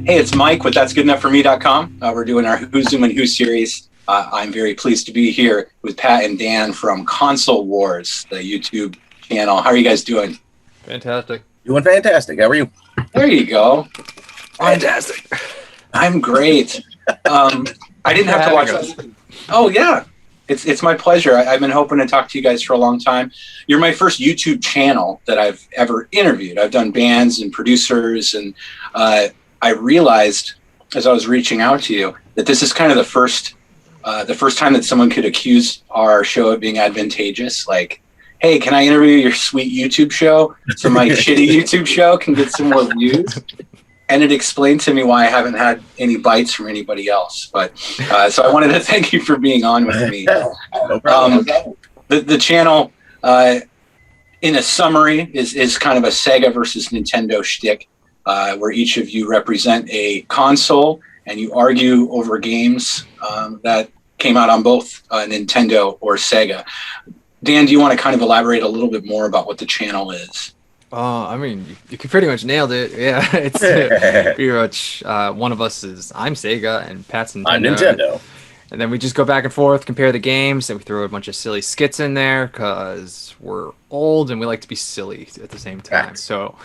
Hey, it's Mike with That's Good Enough For Me.com. We're doing our Who's Zoomin' Who series. I'm very pleased to be here with Pat and Dan from Console Wars, the YouTube channel. How are you guys doing? Fantastic. Doing fantastic. How are you? There you go. Fantastic. I'm great. I didn't have to watch this. Oh, yeah. It's my pleasure. I've been hoping to talk to you guys for a long time. You're my first YouTube channel that I've ever interviewed. I've done bands and producers, and I realized as I was reaching out to you that this is kind of the first time that someone could accuse our show of being advantageous. Like, hey, can I interview your sweet YouTube show so my shitty YouTube show can get some more views? And it explained to me why I haven't had any bites from anybody else. But so I wanted to thank you for being on with me. No problem. The channel, in a summary, is kind of a Sega versus Nintendo shtick, where each of you represent a console and you argue over games that came out on both Nintendo or Sega. Dan, do you want to kind of elaborate a little bit more about what the channel is? I mean, you pretty much nailed it. Yeah, it's pretty much one of us is I'm Sega and Pat's Nintendo. I'm Nintendo. And then we just go back and forth, compare the games, and we throw a bunch of silly skits in there because we're old and we like to be silly at the same time. Facts. So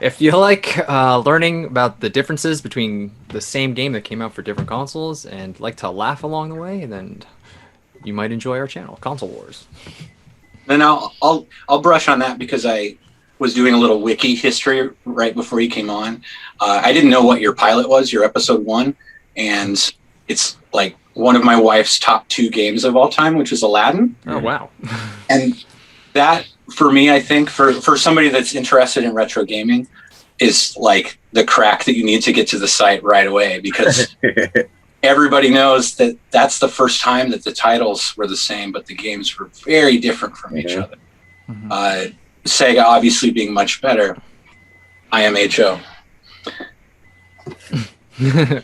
if you like learning about the differences between the same game that came out for different consoles and like to laugh along the way, then you might enjoy our channel, Console Wars. And I'll brush on that because I was doing a little wiki history right before you came on. I didn't know what your pilot was, your episode 1, and it's like one of my wife's top 2 games of all time, which is Aladdin. Oh, wow. And that, for me, I think, for somebody that's interested in retro gaming, is like the crack that you need to get to the site right away, because everybody knows that that's the first time that the titles were the same, but the games were very different from each other. Mhm. Sega obviously being much better. IMHO.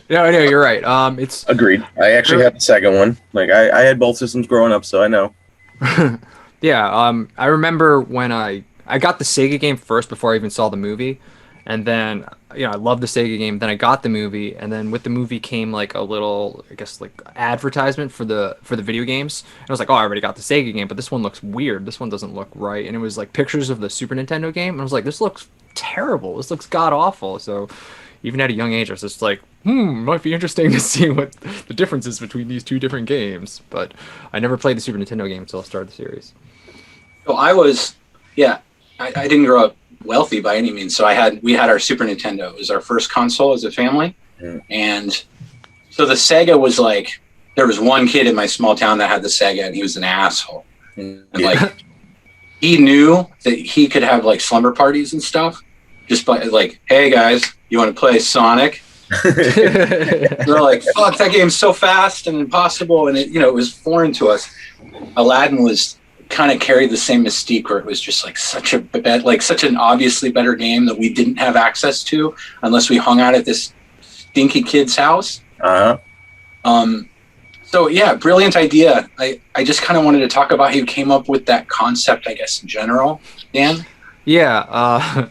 No, you're right. It's Agreed. I actually had the Sega one. Like I had both systems growing up, so I know. yeah. I remember when I got the Sega game first before I even saw the movie, and then I loved the Sega game. Then I got the movie, and then with the movie came like a little, I guess, like advertisement for the video games. And I was like, oh, I already got the Sega game, but this one looks weird. This one doesn't look right. And it was like pictures of the Super Nintendo game, and I was like, this looks terrible. This looks god awful. So even at a young age, I was just like, might be interesting to see what the difference is between these two different games. But I never played the Super Nintendo game until I started the series. So I didn't grow up wealthy by any means. So we had our Super Nintendo. It was our first console as a family. Yeah. And so the Sega was like, there was one kid in my small town that had the Sega, and he was an asshole. And like, he knew that he could have like slumber parties and stuff just by like, hey guys, you want to play Sonic? They're like, fuck, that game's so fast and impossible. And it was foreign to us. Aladdin was kind of carried the same mystique, where it was just like such an obviously better game that we didn't have access to unless we hung out at this stinky kid's house. So yeah, brilliant idea. I just kind of wanted to talk about how you came up with that concept, I guess, in general, Dan. Yeah.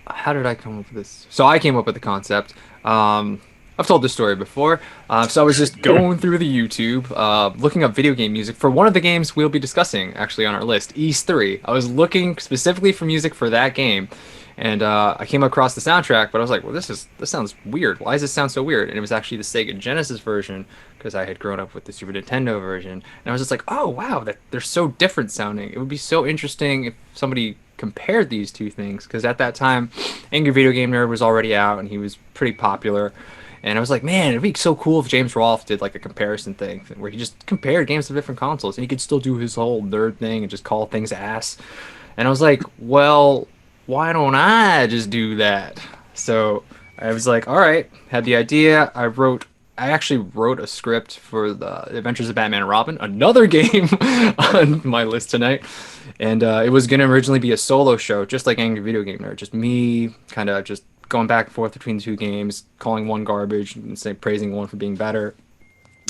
How did I come up with this? So I came up with the concept. I've told this story before. So I was just going through the YouTube, looking up video game music for one of the games we'll be discussing actually on our list, Ys 3. I was looking specifically for music for that game, and I came across the soundtrack, but I was like, well, this sounds weird. Why does this sound so weird? And it was actually the Sega Genesis version, because I had grown up with the Super Nintendo version. And I was just like, oh, wow, they're so different sounding. It would be so interesting if somebody compared these two things, because at that time, Angry Video Game Nerd was already out, and he was pretty popular. And I was like, man, it'd be so cool if James Rolfe did like a comparison thing where he just compared games of different consoles, and he could still do his whole nerd thing and just call things ass. And I was like, well, why don't I just do that? So I was like, all right, had the idea. I actually wrote a script for the Adventures of Batman and Robin, another game on my list tonight. And it was going to originally be a solo show, just like Angry Video Game Nerd. Just me kind of just going back and forth between the two games, calling one garbage and praising one for being better.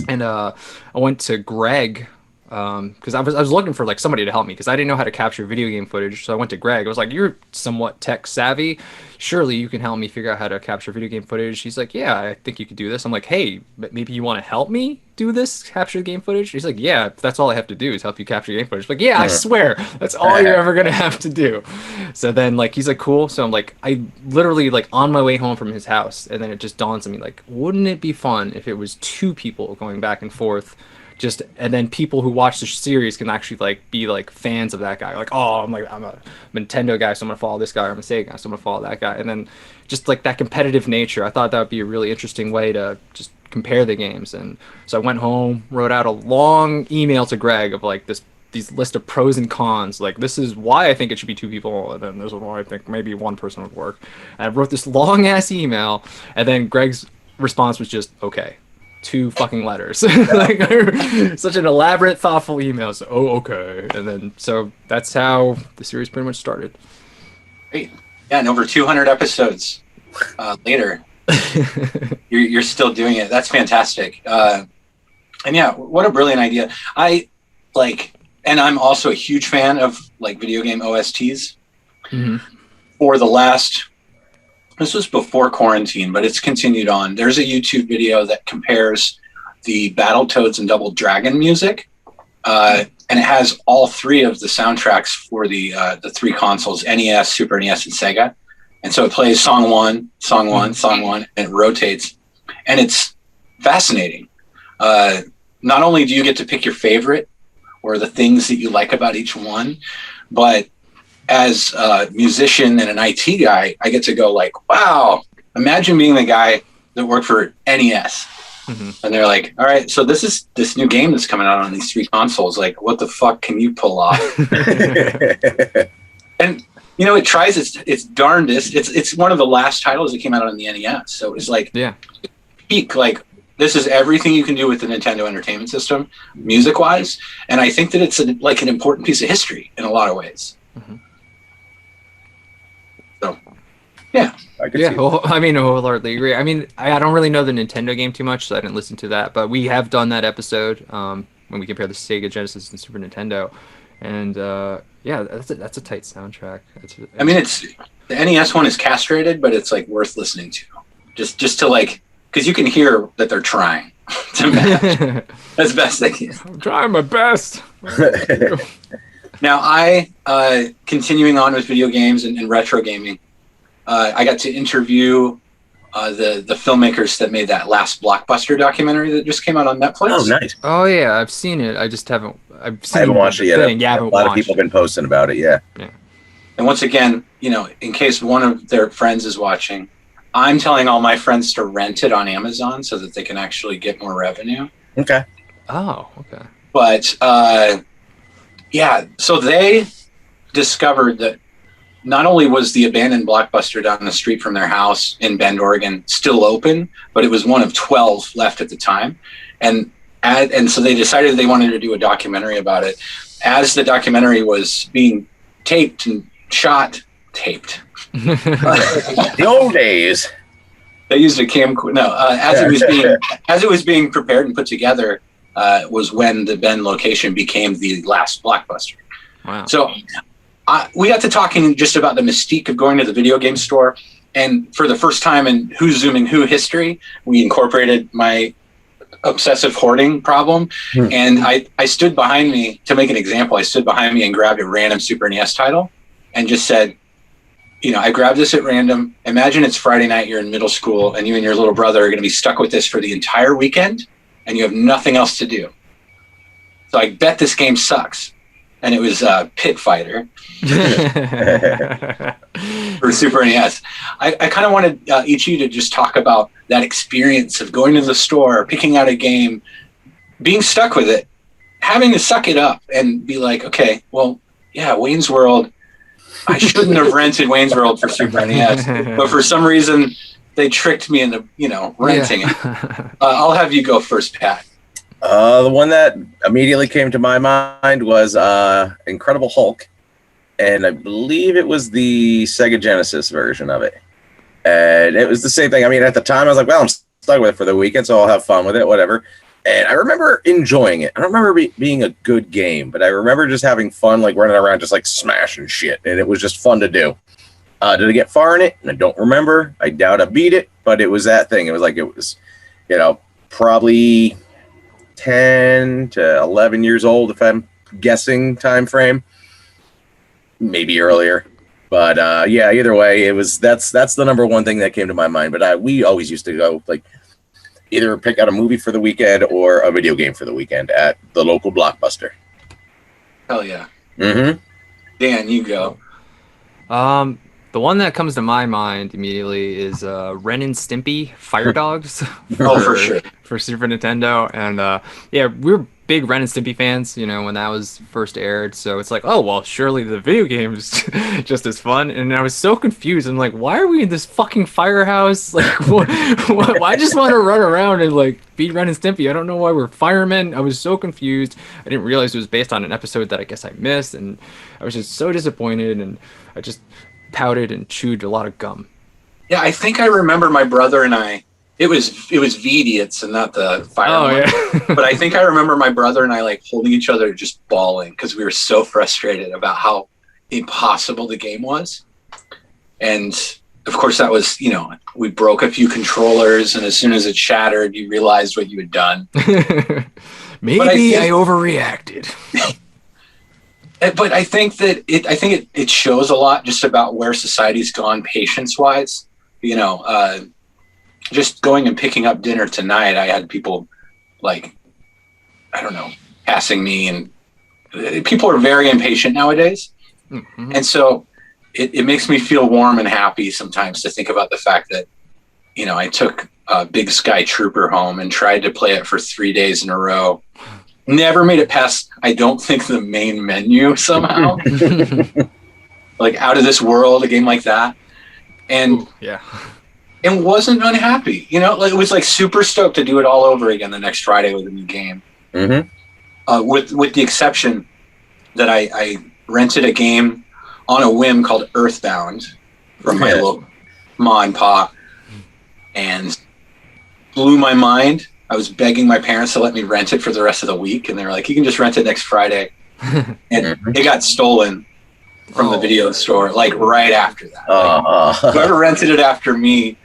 And I went to Greg because I was looking for like somebody to help me because I didn't know how to capture video game footage. So I went to Greg. I was like, "You're somewhat tech savvy. Surely you can help me figure out how to capture video game footage." He's like, "Yeah, I think you could do this." I'm like, "Hey, but maybe you want to help me do this, capture the game footage?" He's like, "Yeah, that's all I have to do is help you capture game footage." I'm like, "Yeah, I swear, that's all you're ever gonna have to do." So then like he's like, "Cool." So I'm like, I literally like on my way home from his house, and then it just dawns on me like, wouldn't it be fun if it was two people going back and forth? Just and then people who watch the series can actually like be like fans of that guy, like, oh, I'm a Nintendo guy, so I'm gonna follow this guy, or I'm a Sega guy, so I'm gonna follow that guy. And then just like that competitive nature, I thought that would be a really interesting way to just compare the games. And so I went home, wrote out a long email to Greg of like these list of pros and cons, like this is why I think it should be two people, and then this is why I think maybe one person would work. And I wrote this long ass email, and then Greg's response was just okay. Two fucking letters. Like such an elaborate, thoughtful email. So, oh, okay. And then so that's how the series pretty much started. Great. Yeah, and over 200 episodes later, you're still doing it. That's fantastic. And yeah, what a brilliant idea. I like, and I'm also a huge fan of like video game OSTs. Mm-hmm. For the last, this was before quarantine, but it's continued on. There's a YouTube video that compares the Battletoads and Double Dragon music, and it has all three of the soundtracks for the three consoles: NES, Super NES, and Sega. And so it plays song one, song one, song one, and it rotates, and it's fascinating. Not only do you get to pick your favorite or the things that you like about each one, but as a musician and an IT guy, I get to go like, wow, imagine being the guy that worked for NES. Mm-hmm. And they're like, all right, so this is this new game that's coming out on these three consoles. Like, what the fuck can you pull off? And, you know, it tries its darndest. It's one of the last titles that came out on the NES. So it's like, yeah, peak, like, this is everything you can do with the Nintendo Entertainment System, music-wise. And I think that it's like an important piece of history in a lot of ways. Mm-hmm. So, yeah. Well, I mean, I wholeheartedly agree. I mean, I don't really know the Nintendo game too much, so I didn't listen to that. But we have done that episode when we compare the Sega Genesis and Super Nintendo. And, yeah, that's a tight soundtrack. I mean, it's the NES one is castrated, but it's, like, worth listening to. Just to, like, because you can hear that they're trying to match as best they can. I'm trying my best. Now, continuing on with video games and retro gaming, I got to interview the filmmakers that made that last Blockbuster documentary that just came out on Netflix. Oh, nice. Oh, yeah, I've seen it. I just haven't. I haven't watched it yet. Yeah, a lot of people have been posting about it, yeah. And once again, you know, in case one of their friends is watching, I'm telling all my friends to rent it on Amazon so that they can actually get more revenue. Okay. Oh, okay. But, yeah, so they discovered that not only was the abandoned Blockbuster down the street from their house in Bend, Oregon, still open, but it was one of 12 left at the time. And so they decided they wanted to do a documentary about it. As the documentary was being taped and shot, the old days. They used a camcorder. No, as it was being prepared and put together, was when the Bend location became the last Blockbuster. Wow. So we got to talking just about the mystique of going to the video game store. And for the first time in Who's Zooming Who history, we incorporated my obsessive hoarding problem. And I stood behind me, to make an example, I stood behind me and grabbed a random Super NES title and just said, you know, I grabbed this at random. Imagine it's Friday night, you're in middle school, and you and your little brother are going to be stuck with this for the entire weekend, and you have nothing else to do. So I bet this game sucks. And it was Pit Fighter for Super NES. I kind of wanted each of you to just talk about that experience of going to the store, picking out a game, being stuck with it, having to suck it up and be like, okay, well, yeah, Wayne's World. I shouldn't have rented Wayne's World for Super NES, but for some reason they tricked me into, you know, renting it. I'll have you go first, Pat. The one that immediately came to my mind was Incredible Hulk, and I believe it was the Sega Genesis version of it. And it was the same thing. I mean, at the time, I was like, well, I'm stuck with it for the weekend, so I'll have fun with it, whatever. And I remember enjoying it. I don't remember being a good game, but I remember just having fun, like running around, just like smashing shit. And it was just fun to do. Did I get far in it? I don't remember. I doubt I beat it, but it was that thing. It was, probably 10 to 11 years old, if I'm guessing time frame. Maybe earlier. But yeah, either way, that's the number one thing that came to my mind. But we always used to go, like, either pick out a movie for the weekend or a video game for the weekend at the local Blockbuster. Hell yeah. Mm-hmm. Dan, you go. The one that comes to my mind immediately is Ren and Stimpy Fire Dogs. For sure. For Super Nintendo. And yeah, we were big Ren and Stimpy fans, when that was first aired. So it's like, oh, well, surely the video game is just as fun. And I was so confused. I'm like, why are we in this fucking firehouse? Like, what, I just want to run around and, like, beat Ren and Stimpy. I don't know why we're firemen. I was so confused. I didn't realize it was based on an episode that I guess I missed. And I was just so disappointed. And I just pouted and chewed a lot of gum. Yeah, I think I remember my brother and I. It was Vidiots and not the fire. Oh, one. yeah. But I think I remember my brother and I, like, holding each other, just bawling because we were so frustrated about how impossible the game was. And of course, that was, we broke a few controllers, and as soon as it shattered, you realized what you had done. Maybe I overreacted. But I think that it shows a lot just about where society's gone patience-wise. Just going and picking up dinner tonight, I had people, like, I don't know, passing me, and people are very impatient nowadays. Mm-hmm. And so it makes me feel warm and happy sometimes to think about the fact that, I took Big Sky Trooper home and tried to play it for 3 days in a row. Never made it past, I don't think, the main menu somehow. Like, Out of This World, a game like that. And ooh, yeah. And wasn't unhappy. It was like super stoked to do it all over again the next Friday with a new game. Mm-hmm. With the exception that I rented a game on a whim called Earthbound from my local ma and pop, and blew my mind. I was begging my parents to let me rent it for the rest of the week, and they were like, "You can just rent it next Friday." And it got stolen from the video store, like, right after that. Like, whoever rented it after me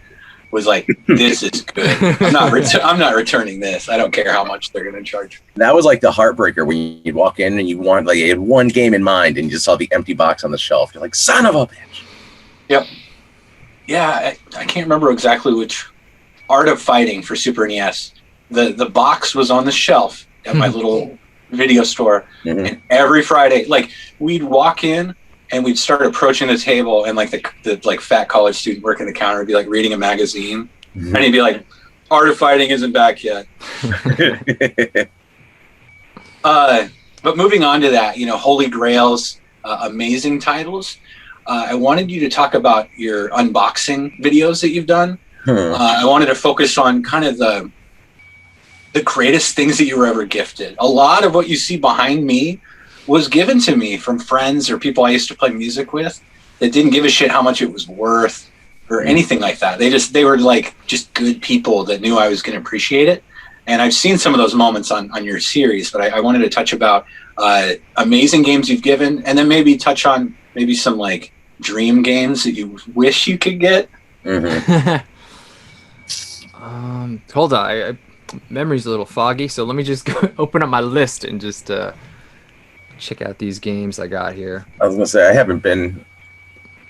was like, "This is good. I'm not returning this. I don't care how much they're going to charge." That was like the heartbreaker when you'd walk in and you had one game in mind and you just saw the empty box on the shelf. You're like, son of a bitch. Yep. Yeah, I can't remember exactly which. Art of Fighting for Super NES. The box was on the shelf at my little video store, and every Friday, like, we'd walk in and we'd start approaching the table, and, like, the like fat college student working the counter would be, like, reading a magazine, and he'd be like, "Art of Fighting isn't back yet." But moving on to that, Holy Grails, amazing titles. I wanted you to talk about your unboxing videos that you've done. I wanted to focus on kind of the greatest things that you were ever gifted. A lot of what you see behind me was given to me from friends or people I used to play music with that didn't give a shit how much it was worth or anything like that. They were like just good people that knew I was going to appreciate it. And I've seen some of those moments on your series, but I wanted to touch about amazing games you've given, and then maybe touch on maybe some, like, dream games that you wish you could get. Hold on. Memory's a little foggy, so let me just open up my list and just check out these games I got here. I was gonna say, I haven't been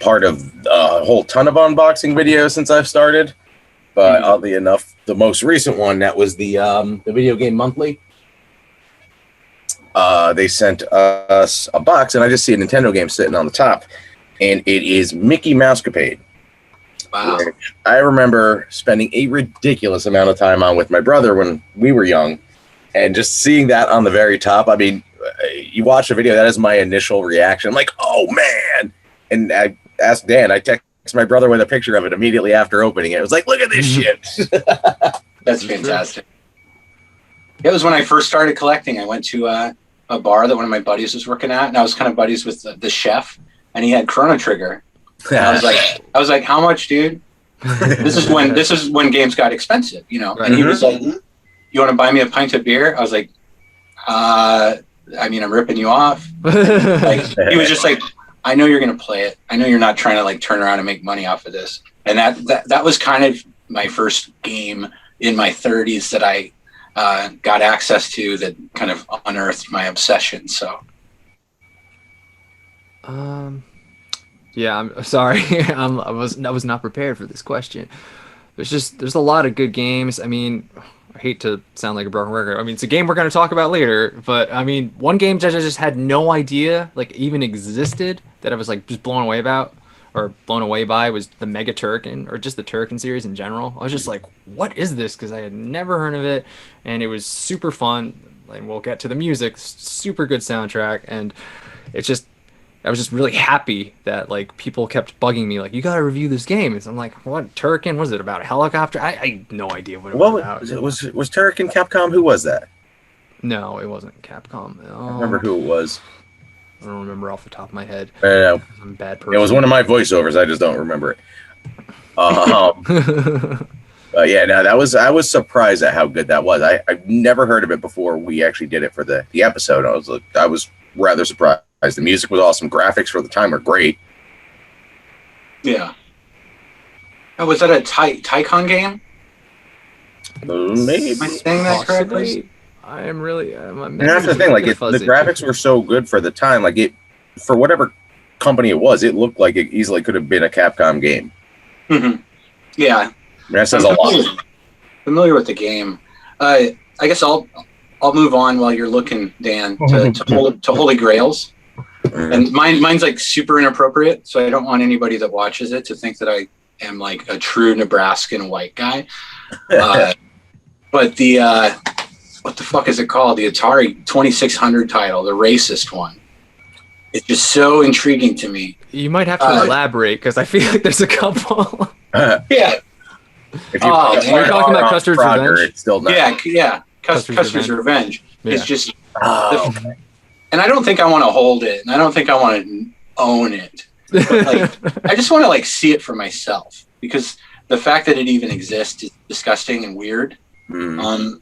part of a whole ton of unboxing videos since I've started, but oddly enough, the most recent one, that was the Video Game Monthly. They sent us a box, and I just see a Nintendo game sitting on the top, and it is Mickey Mousecapade. Wow. Which I remember spending a ridiculous amount of time on with my brother when we were young, and just seeing that on the very top. I mean, you watch the video, that is my initial reaction. I'm like, oh man! And I asked Dan, I text my brother with a picture of it immediately after opening it. It was like, look at this shit. That's fantastic. It was when I first started collecting. I went to a bar that one of my buddies was working at, and I was kind of buddies with the chef, and he had Chrono Trigger. I was like, how much, dude? This is when games got expensive, Right. And he was like, you want to buy me a pint of beer? I was like, I mean, I'm ripping you off. Like, he was just like, I know you're going to play it. I know you're not trying to like turn around and make money off of this. And that was kind of my first game in my 30s that I got access to that kind of unearthed my obsession. So, yeah, I'm sorry. I was not prepared for this question. There's a lot of good games. I mean, I hate to sound like a broken record. I mean, it's a game we're going to talk about later, but I mean, one game that I just had no idea like even existed that I was like just blown away by was the Mega Turrican, or just the Turrican series in general. I was just like, what is this? Because I had never heard of it, and it was super fun. And we'll get to the music. Super good soundtrack, and it's just, I was just really happy that like people kept bugging me like, you gotta review this game. And so I'm like, what, Turrican? Was it about a helicopter? I had no idea what it was about. Was Turrican Capcom? Who was that? No, it wasn't Capcom. I remember who it was. I don't remember off the top of my head. I'm a bad person. It was one of my voiceovers. I just don't remember it. Yeah, no, I was surprised at how good that was. I've never heard of it before we actually did it for the episode. I was rather surprised. The music was awesome. Graphics for the time are great. Yeah. Oh, was that a Tycoon game? Maybe. Am I saying that correctly? I am really. And that's the thing. Like, the graphics were so good for the time. Like, it, for whatever company it was, it looked like it easily could have been a Capcom game. Mm-hmm. Yeah. That says a lot. Familiar with the game. I guess I'll move on while you're looking, Dan, to Holy Grails. And mine's like super inappropriate, so I don't want anybody that watches it to think that I am like a true Nebraskan white guy. But the what the fuck is it called? The Atari 2600 title, the racist one. It's just so intriguing to me. You might have to elaborate, because I feel like there's a couple. Yeah. If you're talking about Custer's Revenge, it's still not. Yeah. Custer's Revenge. Yeah. It's just, and I don't think I want to hold it, and I don't think I want to own it. But like, I just want to like see it for myself, because the fact that it even exists is disgusting and weird. And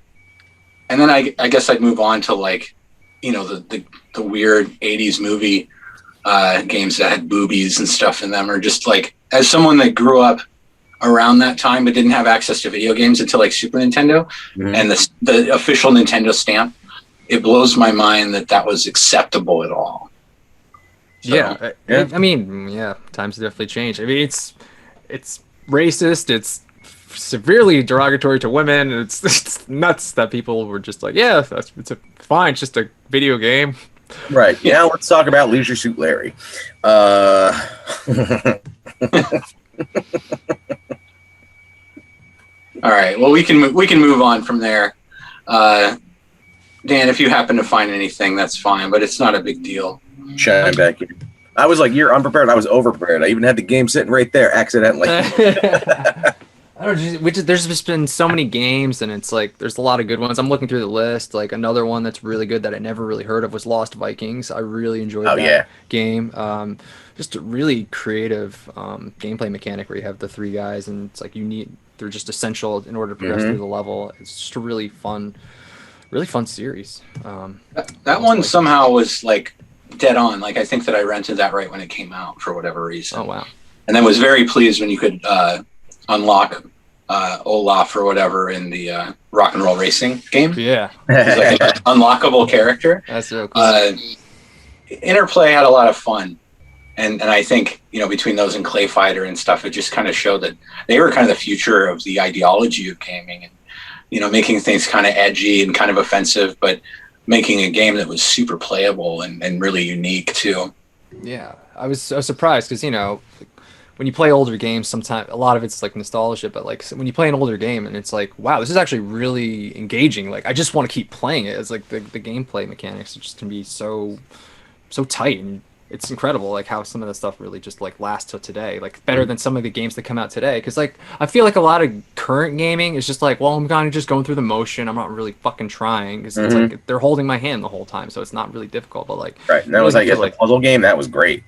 then I guess I'd move on to like, you know, the weird 80s movie games that had boobies and stuff in them, or just like, as someone that grew up around that time but didn't have access to video games until like Super Nintendo and the official Nintendo stamp, it blows my mind that was acceptable at all. So, yeah. I mean, yeah, times have definitely changed. I mean, it's racist, it's severely derogatory to women. It's nuts that people were just like, yeah, it's fine, it's just a video game. Right. Yeah. Now let's talk about Leisure Suit Larry. All right. Well, we can move on from there. Dan, if you happen to find anything, that's fine, but it's not a big deal. Chime back in. I was like, you're unprepared. I was overprepared. I even had the game sitting right there accidentally. I don't know, there's just been so many games, and it's like there's a lot of good ones. I'm looking through the list. Like, another one that's really good that I never really heard of was Lost Vikings. I really enjoyed that game. Just a really creative gameplay mechanic where you have the three guys, and it's like they're just essential in order to progress through the level. It's just a really fun series. That one somehow was like dead on. Like, I think that I rented that right when it came out for whatever reason. Oh wow! And then was very pleased when you could unlock Olaf or whatever in the rock and roll racing game. Yeah, he's like an unlockable character. That's so cool. Interplay had a lot of fun. And I think, you know, between those and Clay Fighter and stuff, it just kind of showed that they were kind of the future of the ideology of gaming, and, you know, making things kind of edgy and kind of offensive, but making a game that was super playable and really unique too. Yeah, I was surprised because, you know, when you play older games, sometimes a lot of it's like nostalgia, but like when you play an older game and it's like, wow, this is actually really engaging. Like, I just want to keep playing it. It's like the gameplay mechanics just can be so tight, and it's incredible like how some of the stuff really just like lasts till today, like better than some of the games that come out today. Because like I feel like a lot of current gaming is just like, well, I'm kind of just going through the motion, I'm not really fucking trying, because it's like they're holding my hand the whole time, so it's not really difficult. But like, right, and that was like a puzzle game that was great.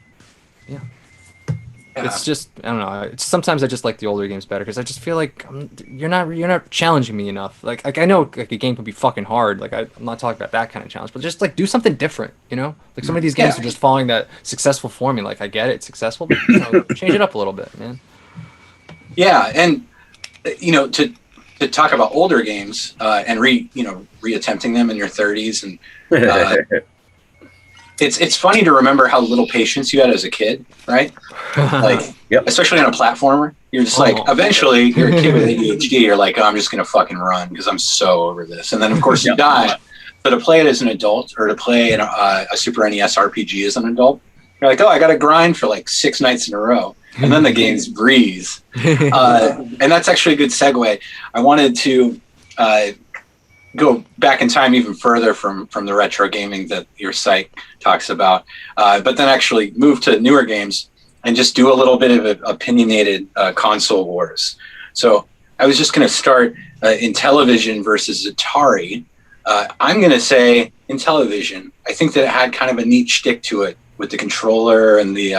Yeah. It's just, I don't know. It's, sometimes I just like the older games better because I just feel like you're not challenging me enough. Like I know like a game can be fucking hard. Like I'm not talking about that kind of challenge, but just like do something different. You know, like some of these games are just following that successful formula. Like I get it, it's successful, but you know, change it up a little bit, man. Yeah, and you know, to talk about older games and reattempting them in your 30s, and it's funny to remember how little patience you had as a kid, right? Like, especially on a platformer, you're just like, eventually you're a kid with ADHD. You're like, oh, I'm just gonna fucking run because I'm so over this, and then of course you die. But to play it as an adult, or to play a Super NES RPG as an adult, you're like, oh, I got to grind for like 6 nights in a row. And then the game's breeze. And that's actually a good segue. I wanted to go back in time even further from the retro gaming that your site talks about, but then actually move to newer games and just do a little bit of opinionated console wars. So I was just going to start in television versus Atari. I'm going to say in television, I think that it had kind of a neat shtick to it with the controller and the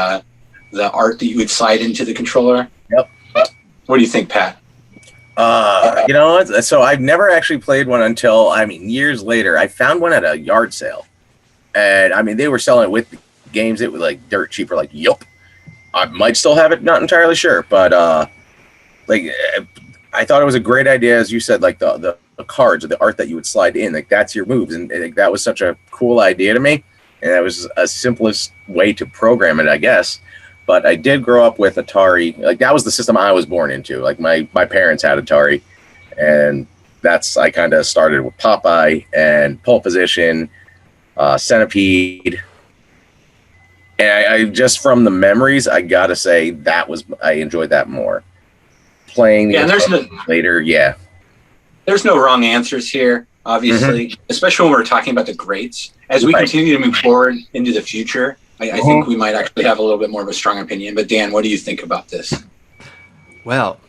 art that you would slide into the controller. Yep. What do you think, Pat? You know, so I've never actually played one until, I mean, years later. I found one at a yard sale. And, I mean, they were selling it with the games. It was, like, dirt cheap. Like, yup. I might still have it, not entirely sure. But, like, I thought it was a great idea, as you said, like, the cards or the art that you would slide in. Like, that's your moves. And like, that was such a cool idea to me. And that was a simplest way to program it, I guess. But I did grow up with Atari. Like, that was the system I was born into. Like, my parents had Atari. And I kind of started with Popeye and Pole Position, Centipede. And I just from the memories, I got to say I enjoyed that more. Playing later, yeah. There's no wrong answers here, obviously, especially when we're talking about the greats. As we continue to move forward into the future, I think we might actually have a little bit more of a strong opinion. But Dan, what do you think about this? Well,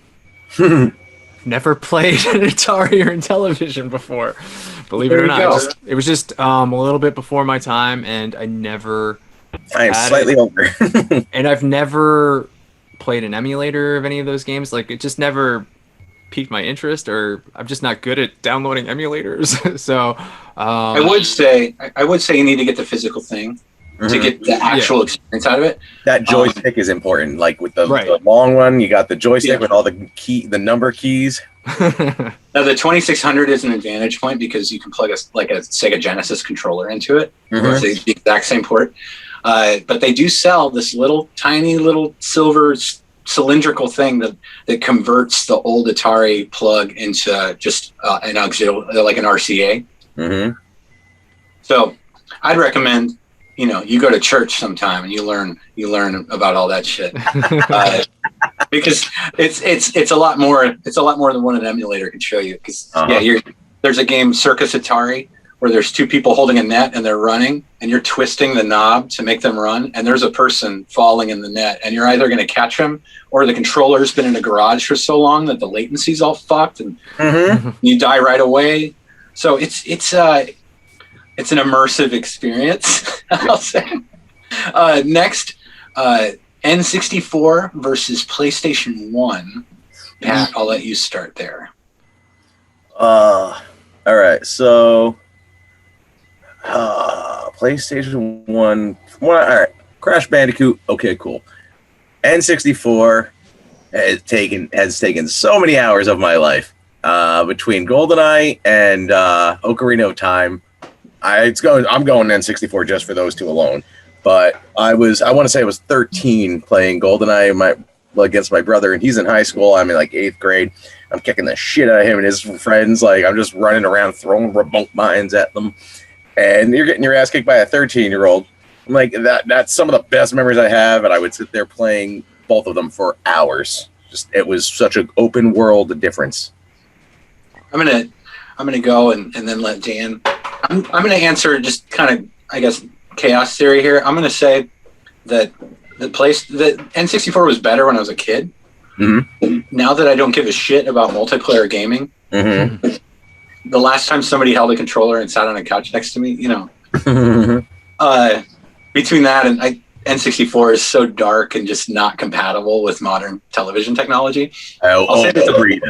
never played an Atari or in television before. Believe it or not, it was just a little bit before my time, and I never. I am slightly older, and I've never played an emulator of any of those games. Like, it just never piqued my interest, or I'm just not good at downloading emulators. So I would say you need to get the physical thing to get the actual experience out of it. That joystick is important. Like with the long one, you got the joystick with all the number keys. Now the 2600 is an advantage point because you can plug a Sega Genesis controller into it. It's the exact same port. But they do sell this tiny little silver cylindrical thing that converts the old Atari plug into just an auxiliary, like an RCA. So I'd recommend, you go to church sometime and you learn about all that shit, because it's a lot more than what an emulator can show you. Because there's a game, Circus Atari, where there's 2 people holding a net and they're running, and you're twisting the knob to make them run, and there's a person falling in the net, and you're either going to catch them, or the controller's been in a garage for so long that the latency's all fucked, and you die right away. So it's an immersive experience, I'll say. Next, N64 versus PlayStation 1. Pat, I'll let you start there. All right, so PlayStation 1. All right, Crash Bandicoot. Okay, cool. N64 has taken so many hours of my life between GoldenEye and Ocarina of Time. I'm going N64 just for those 2 alone. But I want to say I was 13 playing GoldenEye against my brother, and he's in high school. I'm in like 8th grade. I'm kicking the shit out of him and his friends. Like, I'm just running around throwing remote mines at them. And you're getting your ass kicked by a 13-year-old. I'm like, that's some of the best memories I have, and I would sit there playing both of them for hours. It was such an open world difference. I'm gonna go and then let Dan. I'm gonna answer just kind of, I guess, chaos theory here. I'm gonna say that the N64 was better when I was a kid. Now that I don't give a shit about multiplayer gaming, the last time somebody held a controller and sat on a couch next to me, between that and N64 is so dark and just not compatible with modern television technology. Agreed.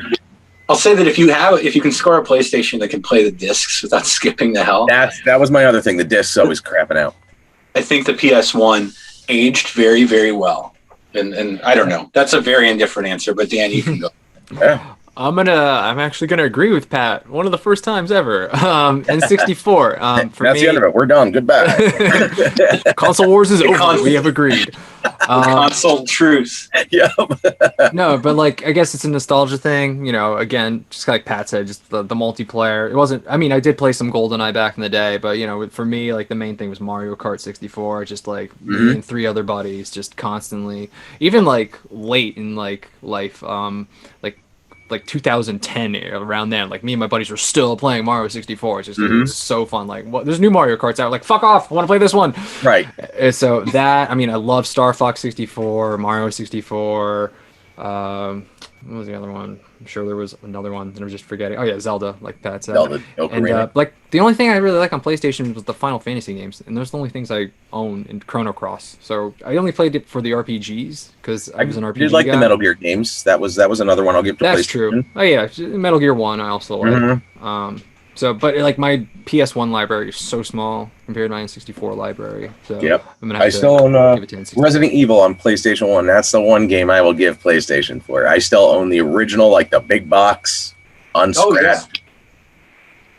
I'll say that if you can score a PlayStation that can play the discs without skipping the hell. That was my other thing. The discs always crapping out. I think the PS1 aged very, very well. And I don't know. That's a very indifferent answer, but Dan, you can go. Yeah. I'm actually gonna agree with Pat. One of the first times ever. N64. That's the end of it. We're done. Goodbye. Console wars is over. We have agreed. Console truce. Yep. No, but like I guess it's a nostalgia thing. You know, again, just like Pat said, just the multiplayer. It wasn't. I mean, I did play some GoldenEye back in the day, but you know, for me, like the main thing was Mario Kart 64. Just like me and 3 other buddies, just constantly, even like late in like life, like 2010 around then, like me and my buddies were still playing Mario 64. It's just it was so fun. Like, what? There's new Mario Karts out. Like, fuck off! I want to play this one. Right. So that I mean, I love Star Fox 64, Mario 64. What was the other one? I'm sure there was another one that I'm just forgetting. Oh yeah, Zelda, like Pat said. Zelda, and like the only thing I really like on PlayStation was the Final Fantasy games, and those are the only things I own in Chrono Cross. So I only played it for the RPGs because I was an RPG. I did like guy. the Metal Gear games. That was another one I'll give to PlayStation. That's true. Oh yeah, Metal Gear 1 I also like. So, but like my PS1 library is so small compared to my N64 library. So yep. I'm gonna have I to still own give it to N64. Resident Evil on PlayStation 1. That's the one game I will give PlayStation for. I still own the original, like the big box, unscratched.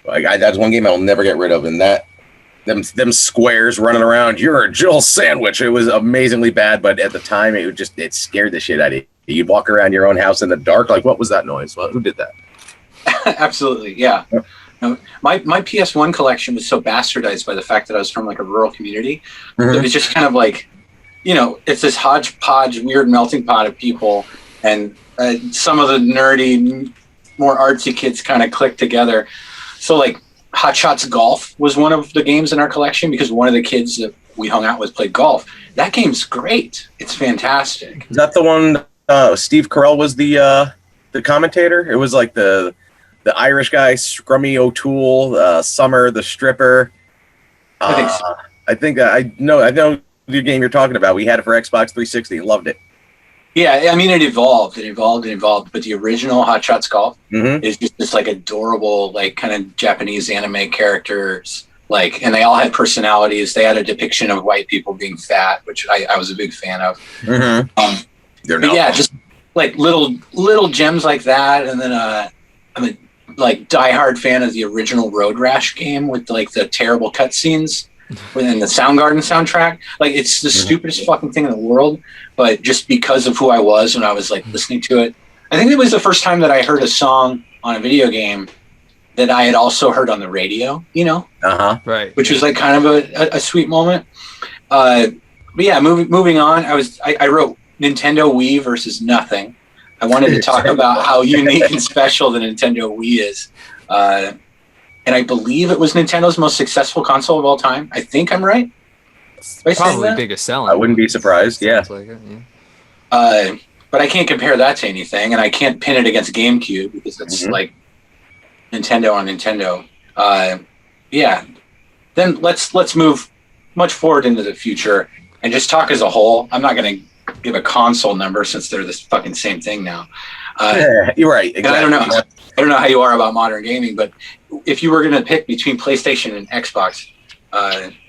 That's one game I will never get rid of. And that them squares running around, you're a Jill sandwich. It was amazingly bad, but at the time it scared the shit out of you. You'd walk around your own house in the dark, like, what was that noise? Well, who did that? Absolutely, yeah. My PS1 collection was so bastardized by the fact that I was from like a rural community. It was just kind of like, you know, it's this hodgepodge, weird melting pot of people, and some of the nerdy, more artsy kids kind of clicked together. So like Hot Shots Golf was one of the games in our collection because one of the kids that we hung out with played golf. That game's great. It's fantastic. Is that the one Steve Carell was the commentator? It was like the Irish guy, Scrummy O'Toole, Summer the stripper. I think so. I know the game you're talking about. We had it for Xbox 360. Loved it. Yeah, I mean, it evolved. But the original Hot Shots Golf is just this like adorable, like kind of Japanese anime characters. Like, and they all had personalities. They had a depiction of white people being fat, which I was a big fan of. They're not. Yeah, just like little gems like that. And then I'm a like diehard fan of the original Road Rash game with like the terrible cutscenes within the Soundgarden soundtrack. Like, it's the stupidest fucking thing in the world, but just because of who I was when I was like listening to it, I think it was the first time that I heard a song on a video game that I had also heard on the radio, you know? Right. Which was like kind of a sweet moment. But yeah, moving on, I wrote Nintendo Wii versus nothing. I wanted to talk about how unique and special the Nintendo Wii is. And I believe it was Nintendo's most successful console of all time. I think I'm right. Probably the biggest selling. I wouldn't be surprised. Yeah. Like it, yeah. But I can't compare that to anything, and I can't pin it against GameCube because it's like Nintendo on Nintendo. Yeah. Then let's move much forward into the future and just talk as a whole. I'm not going to give a console number since they're the fucking same thing now. You're right. Exactly. I don't know how you are about modern gaming, but if you were going to pick between PlayStation and Xbox,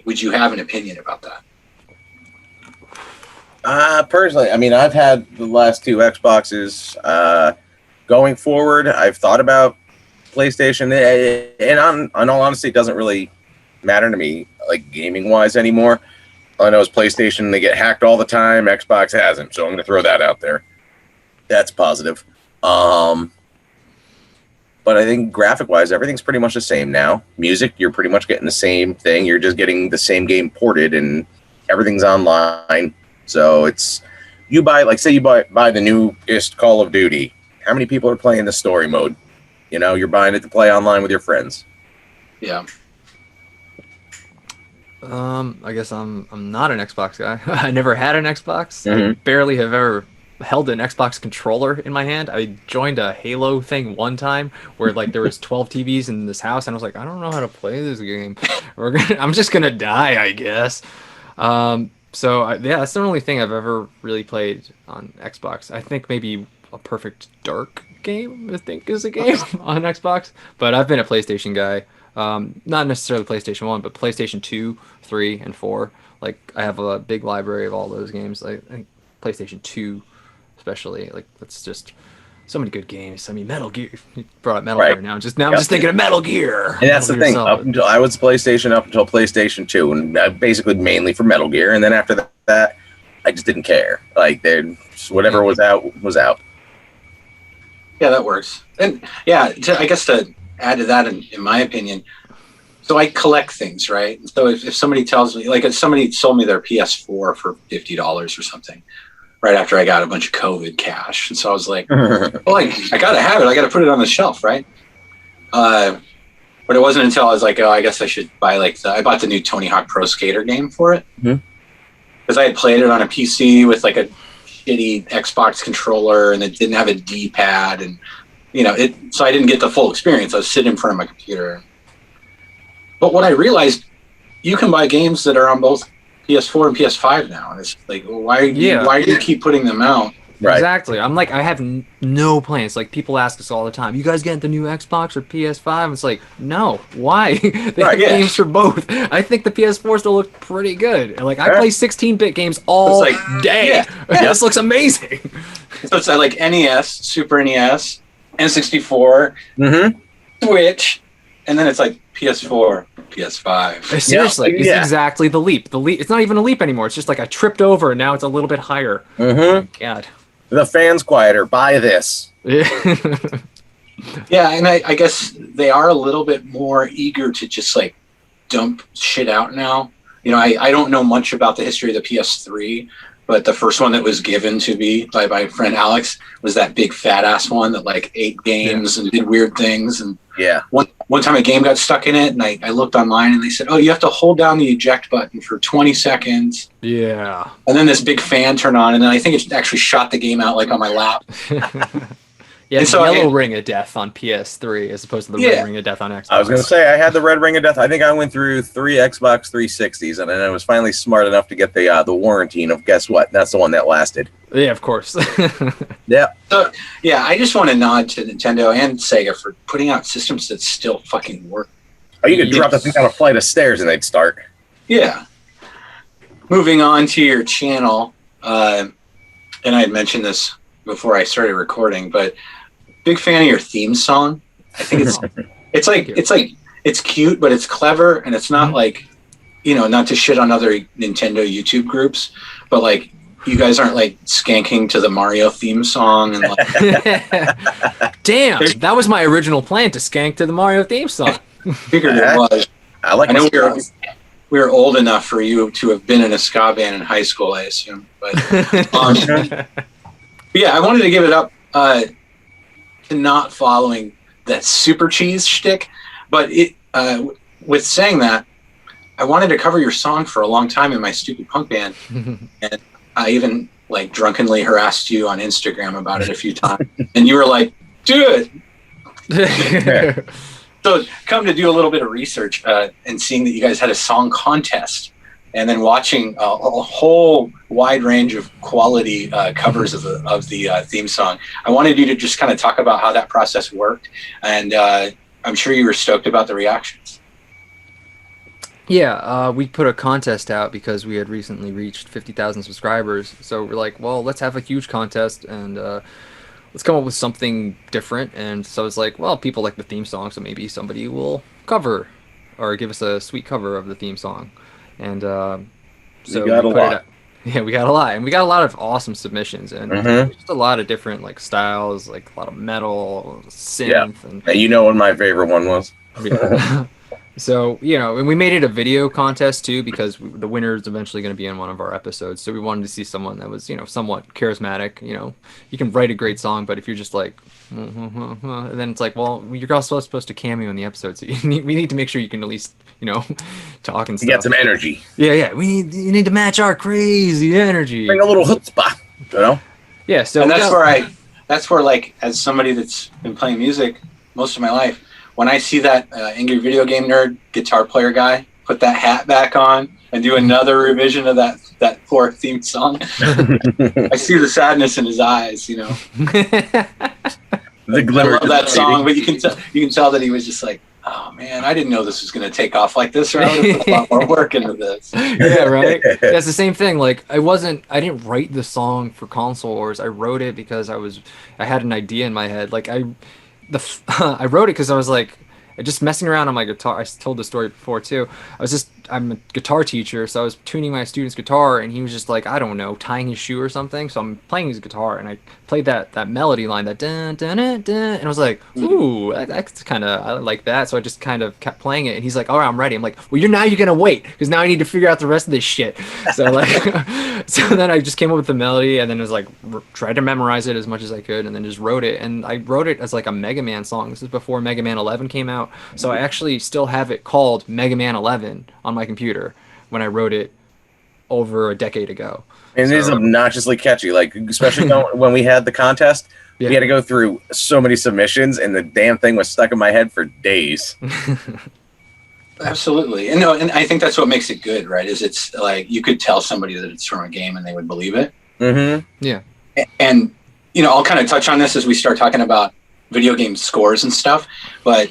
would you have an opinion about that? Personally, I mean, I've had the last 2 Xboxes. Going forward, I've thought about PlayStation, and on all honesty, it doesn't really matter to me, like gaming-wise anymore. All I know is PlayStation, they get hacked all the time. Xbox hasn't, so I'm going to throw that out there. That's positive. But I think graphic-wise, everything's pretty much the same now. Music, you're pretty much getting the same thing. You're just getting the same game ported, and everything's online. So it's, you buy the newest Call of Duty. How many people are playing the story mode? You know, you're buying it to play online with your friends. Yeah. I guess I'm not an Xbox guy. I never had an Xbox. I barely have ever held an Xbox controller in my hand. I joined a Halo thing one time where like there was 12 TVs in this house, and I was like, I don't know how to play this game. I'm just gonna die, I guess. So yeah, that's the only thing I've ever really played on Xbox. I think maybe a Perfect Dark game, I think, is a game on Xbox. But I've been a PlayStation guy. Not necessarily PlayStation 1, but PlayStation 2, 3, and 4. Like I have a big library of all those games. I think PlayStation 2 especially. Like that's just so many good games. I mean, Metal Gear. You brought up Metal Right. Gear now. I'm just thinking of Metal Gear. And that's Metal the Gear thing. Solid. I was PlayStation up until PlayStation 2, and basically mainly for Metal Gear. And then after that, I just didn't care. Like, whatever was out was out. Yeah, that works. And yeah, I guess to add to that, in my opinion, so I collect things, right? And so if somebody tells me, like if somebody sold me their PS4 for $50 or something, right after I got a bunch of COVID cash, and so I was like, well, I gotta have it. I gotta put it on the shelf, right? But it wasn't until I was like, oh, I guess I should buy I bought the new Tony Hawk Pro Skater game for it because I had played it on a PC with like a shitty Xbox controller, and it didn't have a D-pad, and so I didn't get the full experience. I was sitting in front of my computer. But what I realized, you can buy games that are on both PS4 and PS5 now, and it's like, well, why do you keep putting them out? Right. Exactly. I'm like, I have no plans. Like, people ask us all the time, you guys getting the new Xbox or PS5? It's like, no. Why? They have games for both. I think the PS4 still looks pretty good. And like, I play 16-bit games all day. This looks amazing. So it's like NES, Super NES, N64, Switch, and then it's like PS4, PS5. Seriously, it's exactly the leap. It's not even a leap anymore. It's just like I tripped over, and now it's a little bit higher. Oh, God. The fan's quieter. Buy this. Yeah, and I guess they are a little bit more eager to just like dump shit out now. I don't know much about the history of the PS3, but the first one that was given to me by my friend Alex was that big fat ass one that like ate games and did weird things. And one time a game got stuck in it, and I looked online, and they said, oh, you have to hold down the eject button for 20 seconds. Yeah. And then this big fan turned on, and then I think it actually shot the game out like on my lap. Yeah, the yellow ring of death on PS3 as opposed to the red ring of death on Xbox. I was going to say, I had the red ring of death. I think I went through 3 Xbox 360s, and then I was finally smart enough to get the warranty, and guess what? That's the one that lasted. Yeah, of course. Yeah. So, I just want to nod to Nintendo and Sega for putting out systems that still fucking work. Oh, you could drop the thing down a flight of stairs, and they'd start. Yeah. Moving on to your channel, and I had mentioned this before I started recording, but big fan of your theme song. I think it's cute, but it's clever, and it's not like, not to shit on other Nintendo YouTube groups, but like you guys aren't like skanking to the Mario theme song and like Damn, that was my original plan, to skank to the Mario theme song. Figured it was. I know we were old enough for you to have been in a ska band in high school, I assume. But I wanted to give it up to not following that super cheese shtick. But with saying that, I wanted to cover your song for a long time in my stupid punk band, and I even like drunkenly harassed you on Instagram about it a few times, and you were like, "Do it." So come to do a little bit of research and seeing that you guys had a song contest, and then watching a whole wide range of quality covers of the theme song. I wanted you to just kind of talk about how that process worked, and I'm sure you were stoked about the reactions. Yeah, we put a contest out because we had recently reached 50,000 subscribers. So we're like, well, let's have a huge contest, and let's come up with something different. And so it's like, well, people like the theme song, so maybe somebody will cover or give us a sweet cover of the theme song. And so we got a lot. Yeah, we got a lot, and we got a lot of awesome submissions, and just a lot of different like styles, like a lot of metal, synth, and you know what my favorite one was. So, and we made it a video contest too, because the winner is eventually going to be in one of our episodes. So we wanted to see someone that was, somewhat charismatic. You can write a great song, but if you're just like, and then it's like, well, you're also supposed to cameo in the episode. So we need to make sure you can at least, talk and stuff. You get some energy. Yeah. You need to match our crazy energy. Bring a little chutzpah, Yeah. So and that's where like, as somebody that's been playing music most of my life, when I see that angry video game nerd guitar player guy put that hat back on and do another revision of that poor theme song. I see the sadness in his eyes, you know. The glimmer. I love that song, but you can tell that he was just like, oh man, I didn't know this was going to take off like this, or I would have put a lot more work into this. Yeah, right. That's the same thing. Like I didn't write the song for Console Wars. I wrote it because I had an idea in my head. Like I wrote it because I was like just messing around on my guitar. I told the story before too. I'm a guitar teacher, so I was tuning my student's guitar, and he was just like, I don't know, tying his shoe or something. So I'm playing his guitar, and I played that melody line, that dun dun dun dun, and I was like, ooh, that's kind of, I like that. So I just kind of kept playing it, and he's like, all right, I'm ready. I'm like, well, you're gonna wait, because now I need to figure out the rest of this shit. So like, so then I just came up with the melody, and then it was like tried to memorize it as much as I could, and then just wrote it. And I wrote it as like a Mega Man song. This is before Mega Man 11 came out, so I actually still have it called Mega Man 11 on my computer when I wrote it over a decade ago. And it is obnoxiously catchy, like especially when we had the contest. Yeah. We had to go through so many submissions, and the damn thing was stuck in my head for days. Absolutely. And I think that's what makes it good, right? Is it's like you could tell somebody that it's from a game and they would believe it. Mm-hmm. Yeah. And I'll kind of touch on this as we start talking about video game scores and stuff, but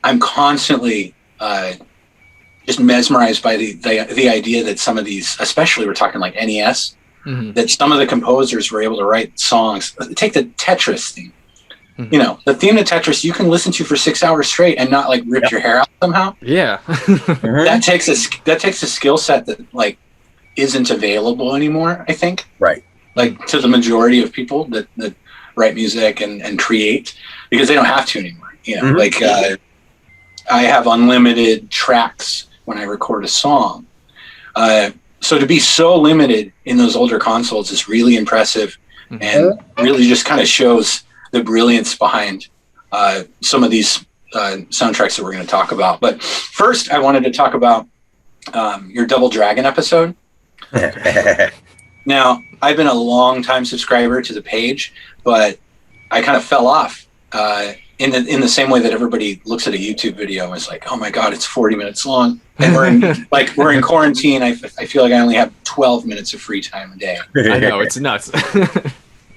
I'm constantly just mesmerized by the idea that some of these, especially we're talking like NES, that some of the composers were able to write songs. Take the Tetris theme. The theme to Tetris you can listen to for 6 hours straight and not like rip your hair out somehow. Yeah. That takes a skill set that like isn't available anymore, I think. Right. Like to the majority of people that write music and create, because they don't have to anymore. Like I have unlimited tracks when I record a song. So to be so limited in those older consoles is really impressive, and really just kind of shows the brilliance behind some of these soundtracks that we're going to talk about. But first, I wanted to talk about your Double Dragon episode. Now, I've been a long-time subscriber to the page, but I kind of fell off in the same way that everybody looks at a YouTube video and is like, oh my God, it's 40 minutes long. And we're in quarantine. I feel like I only have 12 minutes of free time a day. I know, it's nuts.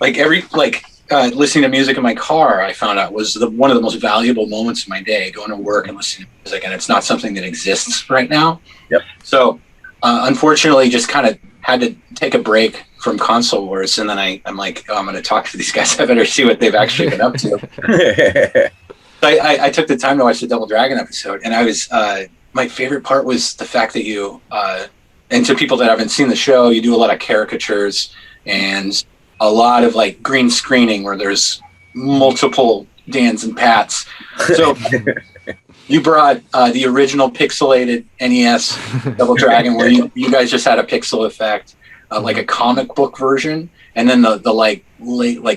Listening to music in my car, I found out was one of the most valuable moments of my day, going to work and listening to music, and it's not something that exists right now. Yep. So unfortunately, just kind of had to take a break from Console Wars, and then I'm like, oh, I'm going to talk to these guys. I better see what they've actually been up to. I took the time to watch the Double Dragon episode, and I was my favorite part was the fact that you and to people that haven't seen the show, you do a lot of caricatures and a lot of like green screening where there's multiple Dans and Pats. So you brought the original pixelated NES Double Dragon, where you guys just had a pixel effect, like a comic book version, and then the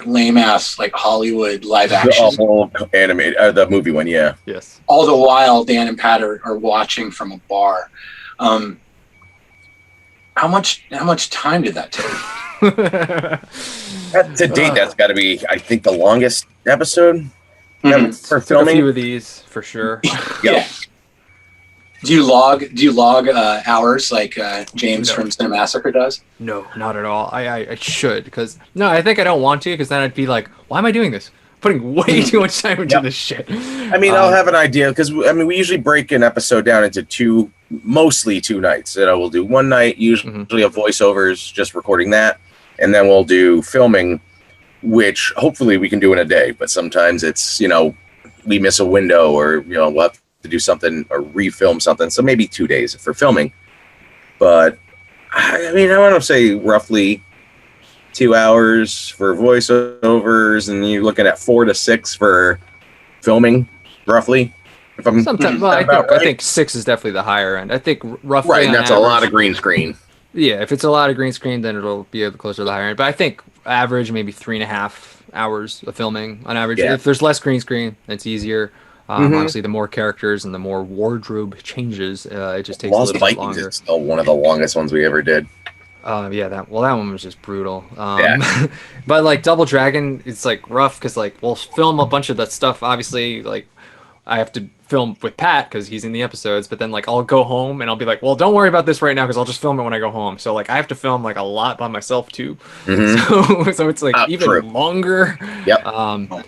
lame ass like Hollywood live action, animated the movie one, yeah. Yes. All the while, Dan and Pat are watching from a bar. How much time did that take? To date, that's got to be, I think, the longest episode for filming. A few of these for sure. Yeah. Do you log hours like James from Cinemassacre does? No, not at all. I should, because I think I don't want to, because then I'd be like, why am I doing this? Putting way too much time into this shit. I mean, I'll have an idea, because we usually break an episode down into mostly 2 nights. We'll do one night, usually of voiceovers, just recording that, and then we'll do filming, which hopefully we can do in a day. But sometimes it's we miss a window, or we'll have to do something or refilm something. So maybe 2 days for filming. But I mean, I want to say roughly 2 hours for voiceovers, and you're looking at 4 to 6 for filming, roughly. If I'm I think 6 is definitely the higher end. I think roughly. Right, and that's average, a lot of green screen. Yeah, if it's a lot of green screen, then it'll be closer to the higher end. But I think average maybe 3.5 hours of filming on average. Yeah. If there's less green screen, it's easier. Honestly, the more characters and the more wardrobe changes, it just takes a little bit longer. It's still one of the longest ones we ever did. That one was just brutal. But like Double Dragon, it's like rough because like we'll film a bunch of that stuff. Obviously, like I have to film with Pat because he's in the episodes, but then like I'll go home and I'll be like, well, don't worry about this right now because I'll just film it when I go home. So like I have to film like a lot by myself too. So it's like even longer. Yep.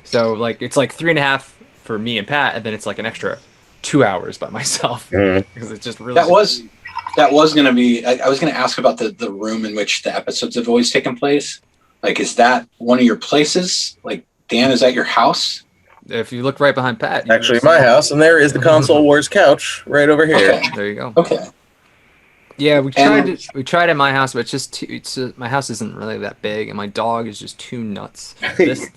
So like it's like 3.5 for me and Pat, and then it's like an extra 2 hours by myself because it's just really. That was going to be. I was going to ask about the room in which the episodes have always taken place. Like, is that one of your places? Like, Dan, is that your house? If you look right behind Pat, actually my house, and there is the Console Wars couch right over here. Okay. There you go. Okay. Yeah, we tried at my house, but it's just my house isn't really that big, and my dog is just too nuts. This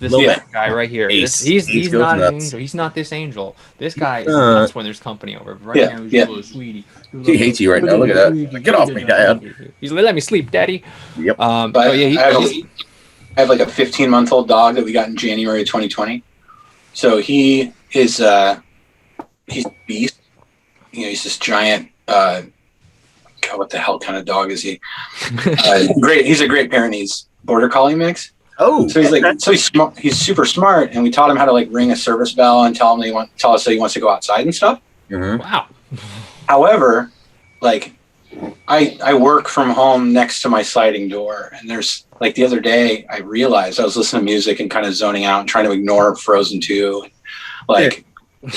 guy right here, he's not an angel. He's not this angel. This guy is nuts when there's company over. Right now, he's a little sweetie. He hates you right now. Look at that. Get off me, Dad. He's let me sleep, Daddy. Yep. But yeah, I have like a 15-month-old dog that we got in January of 2020. So he is he's a beast. You know, he's this giant. God, what the hell kind of dog is he? Great. He's a Great Pyrenees Border Collie mix. Oh, so he's smart. He's super smart, and we taught him how to like ring a service bell and tell us that he wants to go outside and stuff. Mm-hmm. Wow. However, like I work from home next to my sliding door, and there's like the other day I realized I was listening to music and kind of zoning out and trying to ignore Frozen 2. Like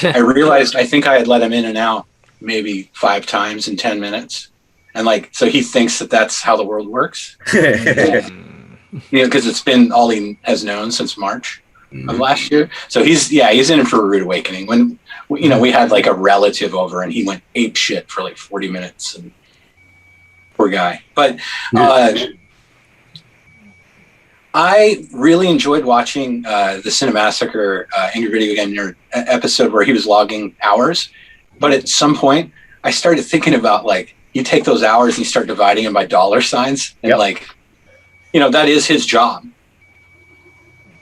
I realized I think I had let him in and out maybe 5 times in 10 minutes. And like, so he thinks that that's how the world works. Because it's been all he has known since March of last year. So he's in for a rude awakening. When, we had like a relative over and he went ape shit for like 40 minutes. And poor guy. But I really enjoyed watching the Cinemassacre Angry Video Game Nerd episode where he was logging hours. But at some point, I started thinking about like, you take those hours and you start dividing them by dollar signs. And like, that is his job.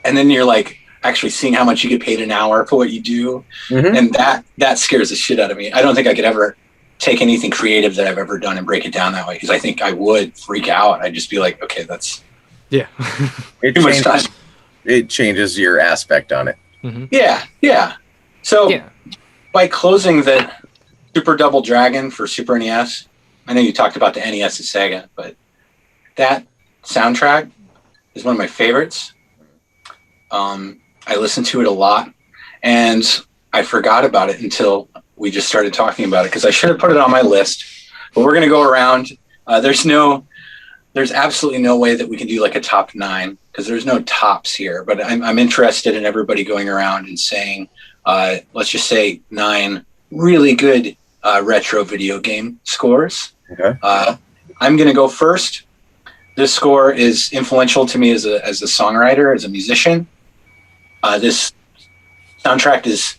And then you're like actually seeing how much you get paid an hour for what you do. Mm-hmm. And that scares the shit out of me. I don't think I could ever take anything creative that I've ever done and break it down that way. Because I think I would freak out. I'd just be like, okay, that's too much time. It changes your aspect on it. Mm-hmm. Yeah. So by closing the Super Double Dragon for Super NES, I know you talked about the NES and Sega, but that soundtrack is one of my favorites. I listened to it a lot, and I forgot about it until we just started talking about it because I should have put it on my list. But we're going to go around. There's absolutely no way that we can do like a top 9 because there's no tops here. But I'm interested in everybody going around and saying, let's just say 9 really good retro video game scores. Okay. I'm going to go first. This score is influential to me as a songwriter, as a musician. This soundtrack is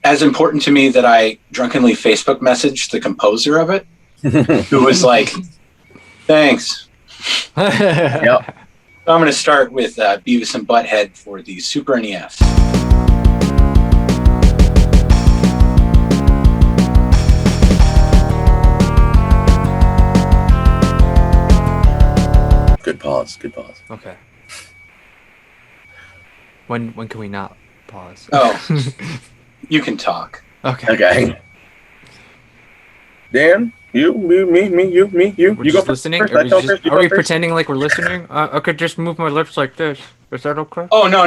as important to me that I drunkenly Facebook messaged the composer of it, who was like, thanks. Yep. So I'm going to start with Beavis and Butthead for the Super NES. Good pause. Okay. When can we not pause? Oh, you can talk. Okay. Dan, you, me, you. We're You go just first. listening? Are we pretending like we're listening? I could just move my lips like this. Is that okay? Oh no!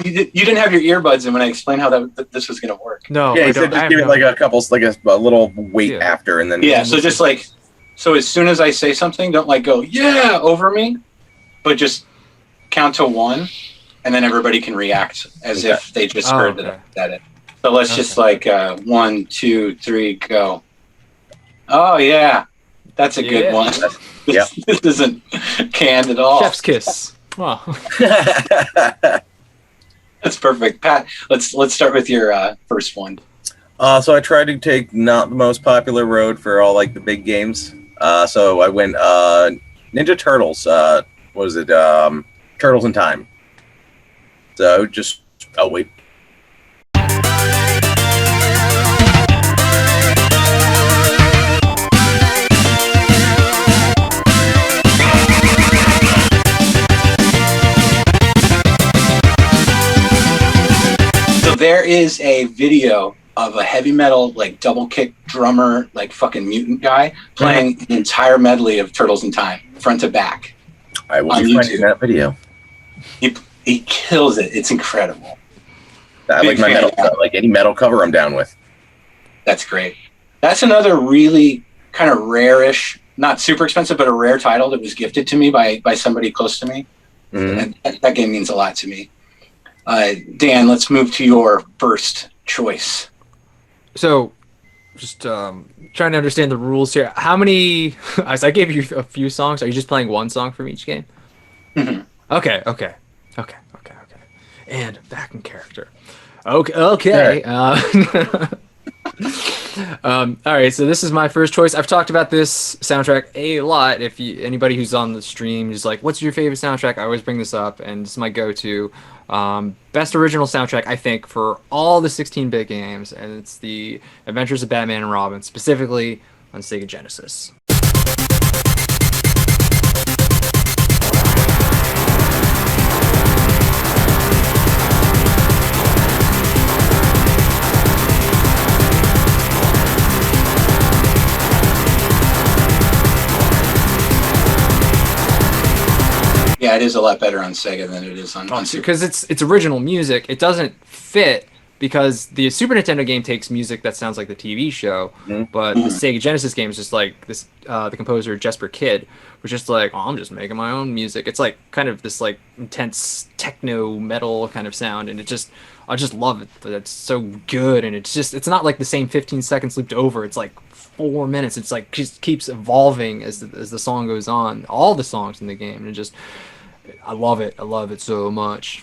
You didn't have your earbuds in when I explained how this was going to work. No. Yeah, he said just give it like a little wait after, and then So just like, so as soon as I say something, don't like go over me, but just count to 1, and then everybody can react as if they just heard that I said it. So let's just like 1, 2, 3, go. Oh yeah, that's a good one. This isn't canned at all. Chef's kiss. Wow. That's perfect, Pat. Let's start with your first one. So I tried to take not the most popular road for all like the big games. So I went Ninja Turtles. What was it? Turtles in Time. So just wait. So there is a video of a heavy metal like double kick drummer, like fucking mutant guy playing an entire medley of Turtles in Time, front to back. I will be finding that video. He kills it. It's incredible. I like my metal cover. Like any metal cover, I'm down with. That's great. That's another really kind of rare-ish, not super expensive, but a rare title that was gifted to me by somebody close to me. And that game means a lot to me. Dan, let's move to your first choice. So, just trying to understand the rules here. How many? I gave you a few songs. Are you just playing one song from each game? Mm-hmm. Okay. And back in character. Okay. All right, so this is my first choice. I've talked about this soundtrack a lot. If anybody who's on the stream is like, what's your favorite soundtrack? I always bring this up, and this is my go-to. Best original soundtrack, I think, for all the 16-bit games, and it's the Adventures of Batman and Robin, specifically on Sega Genesis. Yeah, it is a lot better on Sega than it is on Super. Because it's original music. It doesn't fit because the Super Nintendo game takes music that sounds like the TV show, but the Sega Genesis game is just like this. The composer Jesper Kyd was just like, oh, I'm just making my own music. It's like kind of this like intense techno metal kind of sound, and I just love it. It's so good, and it's not like the same 15 seconds looped over. It's like 4 minutes. It's like just keeps evolving as the song goes on. All the songs in the game, and I love it. I love it so much.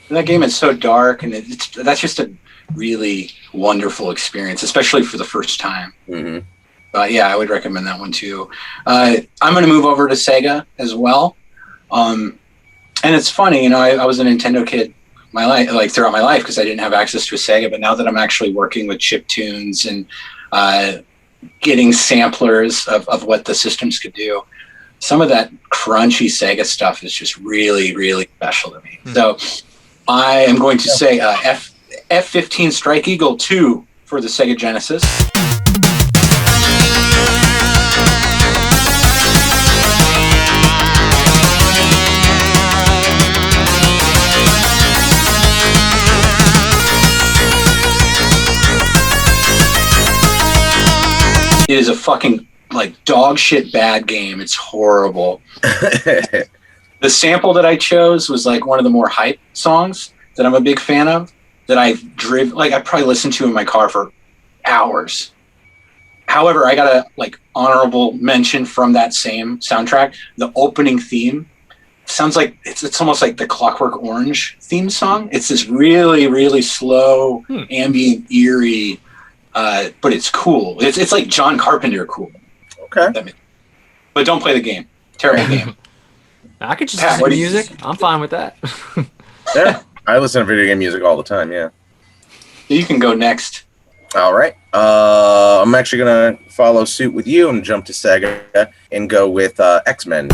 And that game is so dark, and that's just a really wonderful experience, especially for the first time. Yeah, I would recommend that one too. I'm going to move over to Sega as well. And it's funny, I was a Nintendo kid throughout my life because I didn't have access to a Sega, but now that I'm actually working with chiptunes and getting samplers of what the systems could do, some of that crunchy Sega stuff is just really, really special to me. So I am going to say F-15 Strike Eagle 2 for the Sega Genesis. It is a fucking dog shit bad game. It's horrible. The sample that I chose was one of the more hype songs that I'm a big fan of, that I probably listened to in my car for hours. However, I got a honorable mention from that same soundtrack. The opening theme sounds like it's almost like the Clockwork Orange theme song. It's this really, really slow, ambient, eerie, but it's cool. It's like John Carpenter cool. Okay. But don't play the game. Terrible game. I could just listen to music. I'm fine with that. Yeah, I listen to video game music all the time, yeah. You can go next. All right. I'm actually going to follow suit with you and jump to Sega and go with X-Men.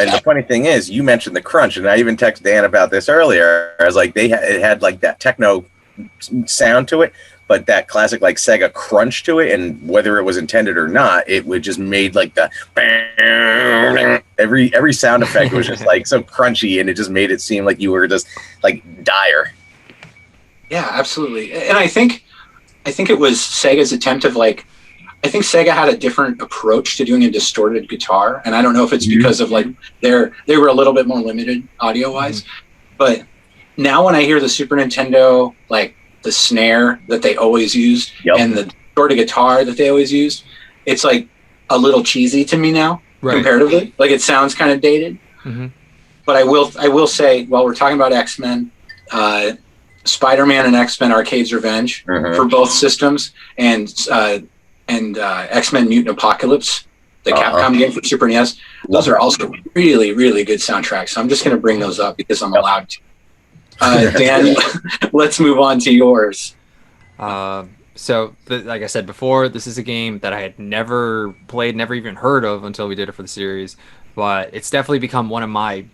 And the funny thing is, you mentioned the crunch, and I even texted Dan about this earlier. I was like, it had that techno sound to it, but that classic Sega crunch to it, and whether it was intended or not, it would just made the every sound effect was just so crunchy, and it just made it seem like you were just dire. Yeah, absolutely. And I think it was Sega's attempt of I think Sega had a different approach to doing a distorted guitar, and I don't know if it's because of they were a little bit more limited audio wise, but now when I hear the Super Nintendo, the snare that they always used and the distorted guitar that they always used, it's a little cheesy to me now comparatively. It sounds kind of dated. But I will say, while we're talking about X-Men, Spider-Man and X-Men Arcade's Revenge for both systems, and X-Men Mutant Apocalypse, the Capcom game for Super NES. Those are also really, really good soundtracks. So I'm just going to bring those up because I'm allowed to. Dan, let's move on to yours. So, like I said before, this is a game that I had never played, never even heard of until we did it for the series. But it's definitely become one of my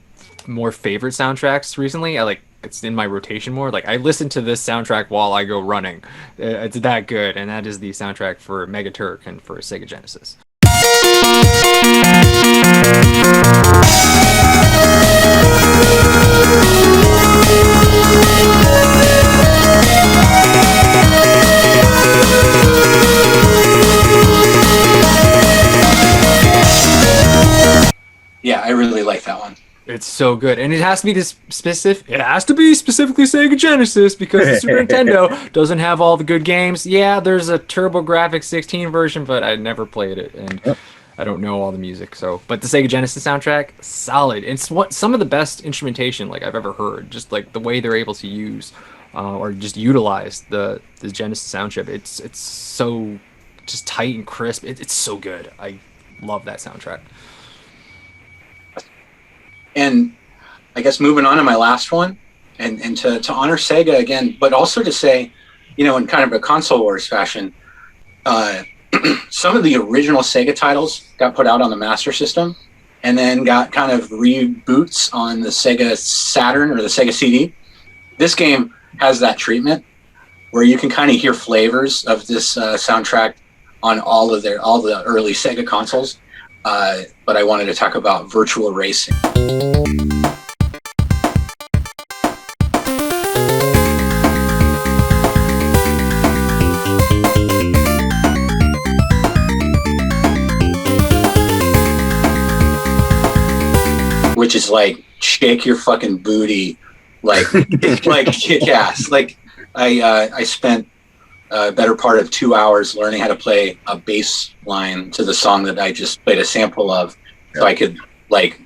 more favorite soundtracks recently. It's in my rotation more. Like I listen to this soundtrack while I go running. It's that good, and that is the soundtrack for Mega Turk and for Sega Genesis. Yeah, I really like that one. It's so good, and it has to be this specific. It has to be specifically Sega Genesis because the Super Nintendo doesn't have all the good games. Yeah, there's a TurboGrafx 16 version, but I never played it, and I don't know all the music. So, but the Sega Genesis soundtrack, solid. It's some of the best instrumentation like I've ever heard. Just like the way they're able to use or just utilize the Genesis sound chip. It's so just tight and crisp. It's so good. I love that soundtrack. And I guess moving on to my last one, and to honor Sega again, but also to say, in kind of a console wars fashion, some of the original Sega titles got put out on the Master System and then got kind of reboots on the Sega Saturn or the Sega CD. This game has that treatment where you can kind of hear flavors of this soundtrack on all the early Sega consoles. But I wanted to talk about Virtual Racing. Which is like shake your fucking booty, like kick ass. Like I spent a better part of 2 hours learning how to play a bass line to the song that I just played a sample of, so I could like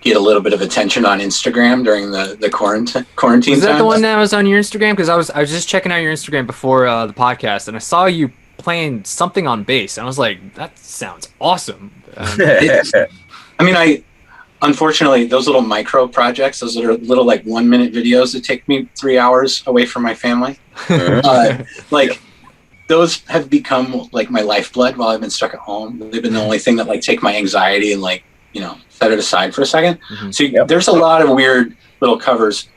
get a little bit of attention on Instagram during the quarantine. Is that time. the one that was on your Instagram? Because I was just checking out your Instagram before the podcast, and I saw you playing something on bass, and I was like, that sounds awesome. Unfortunately, those little micro projects, those little like 1 minute videos that take me 3 hours away from my family, like those have become like my lifeblood while I've been stuck at home. They've been the only thing that like take my anxiety and like, set it aside for a second. Mm-hmm. So there's a lot of weird little covers.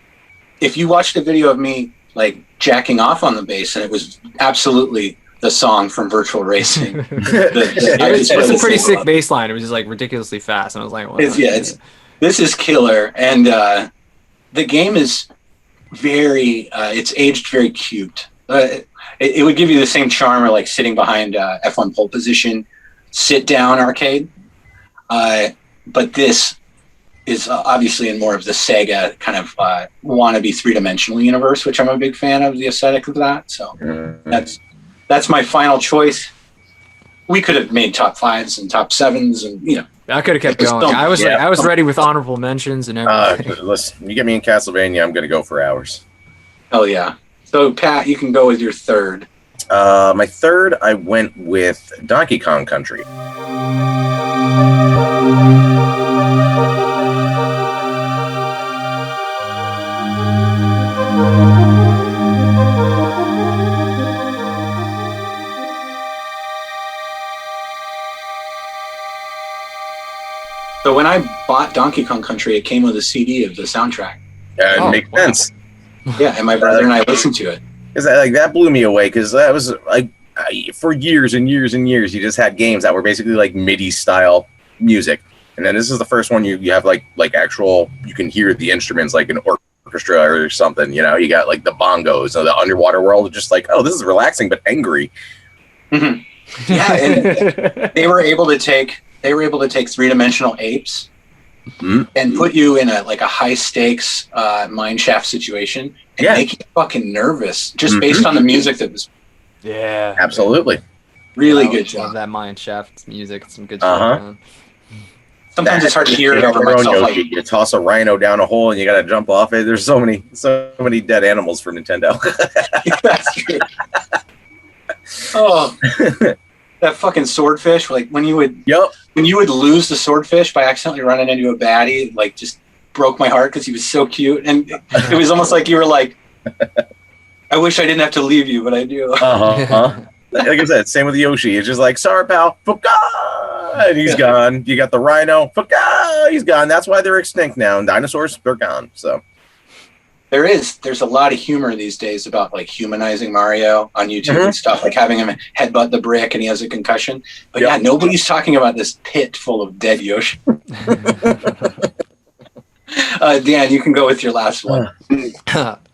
If you watched a video of me like jacking off on the bass, and it was absolutely the song from Virtual Racing. It's a pretty sick bass line. It was just like ridiculously fast, and I was like, this is killer. And the game is very, it's aged very cute. It would give you the same charm of like sitting behind F1 pole position, sit down arcade. But this is obviously in more of the Sega kind of wannabe three-dimensional universe, which I'm a big fan of the aesthetic of that. So that's my final choice. We could have made top 5s and top 7s, and I could have kept going. I was ready with honorable mentions and everything. Listen, you get me in Castlevania, I'm gonna go for hours. Oh yeah. So Pat, you can go with your third. My third, I went with Donkey Kong Country. So when I bought Donkey Kong Country, it came with a CD of the soundtrack. It makes sense. Yeah, and my brother and I listened to it. That blew me away, because that was like for years and years and years, you just had games that were basically like MIDI style music, and then this is the first one you have like actual, you can hear the instruments like an orchestra or something. You got like the bongos or the underwater world, just like, oh, this is relaxing but angry. Mm-hmm. Yeah, and they were able to take three-dimensional apes and put you in a high stakes mine shaft situation and make you fucking nervous just based on the music that was. Yeah, absolutely. Really good job. Love that mine shaft music. It's some good stuff. Sometimes it's hard to hear it over myself. You toss a rhino down a hole and you got to jump off it. There's so many dead animals for Nintendo. That's true. Oh, that fucking swordfish! Like when you would lose the swordfish by accidentally running into a baddie, like just broke my heart because he was so cute, and it was almost like you were like, I I wish I didn't have to leave you, but I do. Like I said, same with Yoshi. It's just like, sorry, pal, fuka, and he's gone. You got the rhino, fuka, he's gone. That's why they're extinct now. And dinosaurs, they're gone. So there's a lot of humor these days about like humanizing Mario on YouTube and stuff, like having him headbutt the brick and he has a concussion. But yeah, nobody's talking about this pit full of dead Yoshi. Dan, you can go with your last one.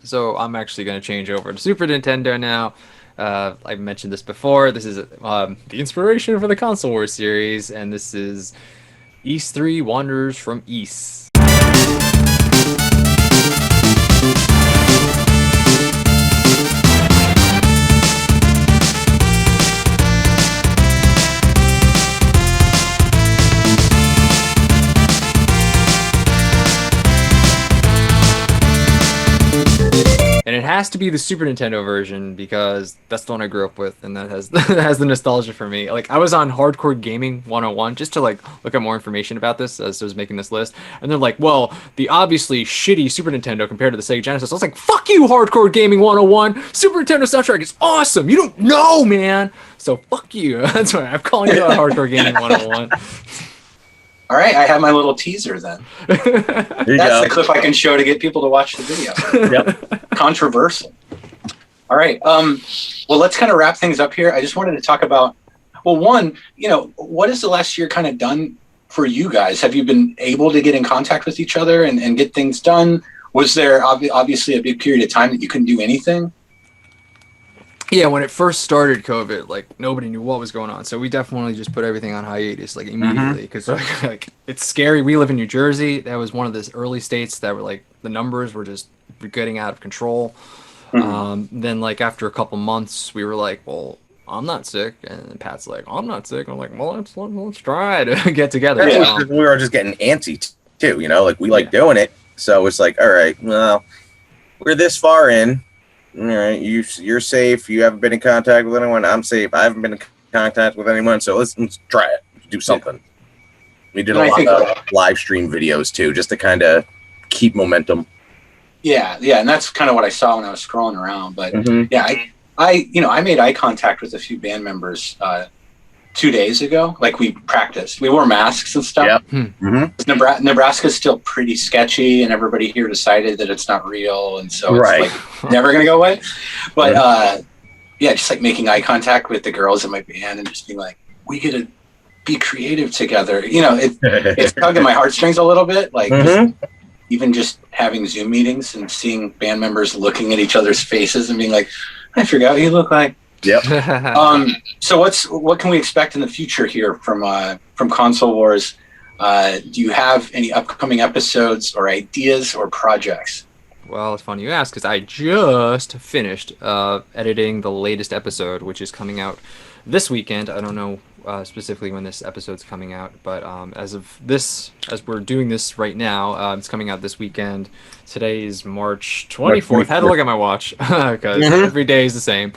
So I'm actually going to change over to Super Nintendo now. I've mentioned this before. This is the inspiration for the Console Wars series, and this is East 3 Wanderers from East. And it has to be the Super Nintendo version because that's the one I grew up with, and that has the nostalgia for me. Like, I was on Hardcore Gaming 101 just to like look at more information about this as I was making this list, and they're like, "Well, the obviously shitty Super Nintendo compared to the Sega Genesis." I was like, "Fuck you, Hardcore Gaming 101! Super Nintendo soundtrack is awesome. You don't know, man. So fuck you." That's why I'm calling you out, Hardcore Gaming 101. All right, I have my little teaser then. That's the clip I can show to get people to watch the video. Yep. Controversial. All right. Well, let's kind of wrap things up here. I just wanted to talk about, well, one, what has the last year kind of done for you guys? Have you been able to get in contact with each other and get things done? Was there obviously a big period of time that you couldn't do anything? Yeah, when it first started COVID, like nobody knew what was going on, so we definitely just put everything on hiatus like immediately because like it's scary. We live in New Jersey. That was one of the early states that were like the numbers were just getting out of control. Then like after a couple months, we were like, well, I'm not sick, and Pat's like, I'm not sick. I'm like, well, let's try to get together. We were just getting antsy too, like we like doing it, so it's like, all right, well, we're this far in. All right, you're safe. You haven't been in contact with anyone. I'm safe. I haven't been in contact with anyone. So let's try it. Do something. Yeah. We did a lot of live stream videos too, just to kind of keep momentum. Yeah, and that's kind of what I saw when I was scrolling around. But yeah, I made eye contact with a few band members 2 days ago. Like we practiced. We wore masks and stuff. Yep. Nebraska's still pretty sketchy, and everybody here decided that it's not real, and so it's like never gonna go away. But yeah, just like making eye contact with the girls in my band and just being like, we get to be creative together. It's tugging my heartstrings a little bit. Like even just having Zoom meetings and seeing band members looking at each other's faces and being like, I forgot what you look like. Yep. So what can we expect in the future here from Console Wars? Do you have any upcoming episodes or ideas or projects? Well, it's funny you ask because I just finished editing the latest episode, which is coming out this weekend. I don't know specifically when this episode's coming out, but as we're doing this right now, it's coming out this weekend. Today is March 24th. I had to look at my watch because every day is the same.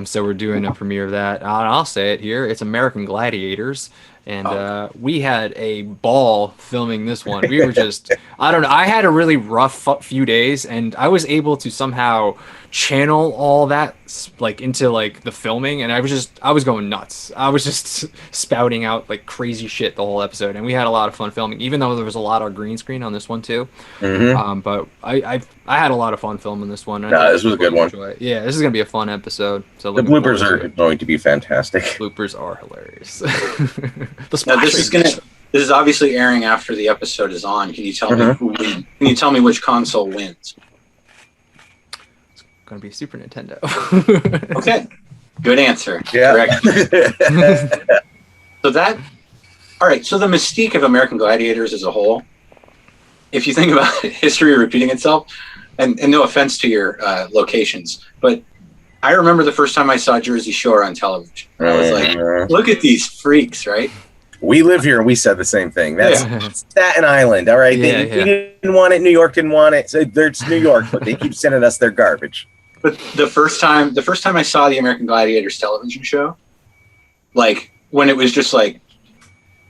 So we're doing a premiere of that. I'll say it here. It's American Gladiators. And we had a ball filming this one. We were just, I don't know. I had a really rough few days, and I was able to somehow channel all that like into like the filming, and I was going nuts. I was just spouting out like crazy shit the whole episode, and we had a lot of fun filming, even though there was a lot of green screen on this one too. But I had a lot of fun filming this one. This was a good one. Yeah, this is gonna be a fun episode. So the bloopers are going to be fantastic. Bloopers are hilarious. Now, this is obviously airing after the episode is on. Can you tell me who wins? Can you tell me which console wins? It's going to be Super Nintendo. Okay, good answer. Yeah. Correct. All right. So the mystique of American Gladiators as a whole, if you think about history repeating itself, and no offense to your locations, but I remember the first time I saw Jersey Shore on television. I was like, look at these freaks, right? We live here and we said the same thing. That's Staten Island, all right? We didn't want it. New York didn't want it. So it's New York, but they keep sending us their garbage. But the first time I saw the American Gladiators television show, like when it was just like,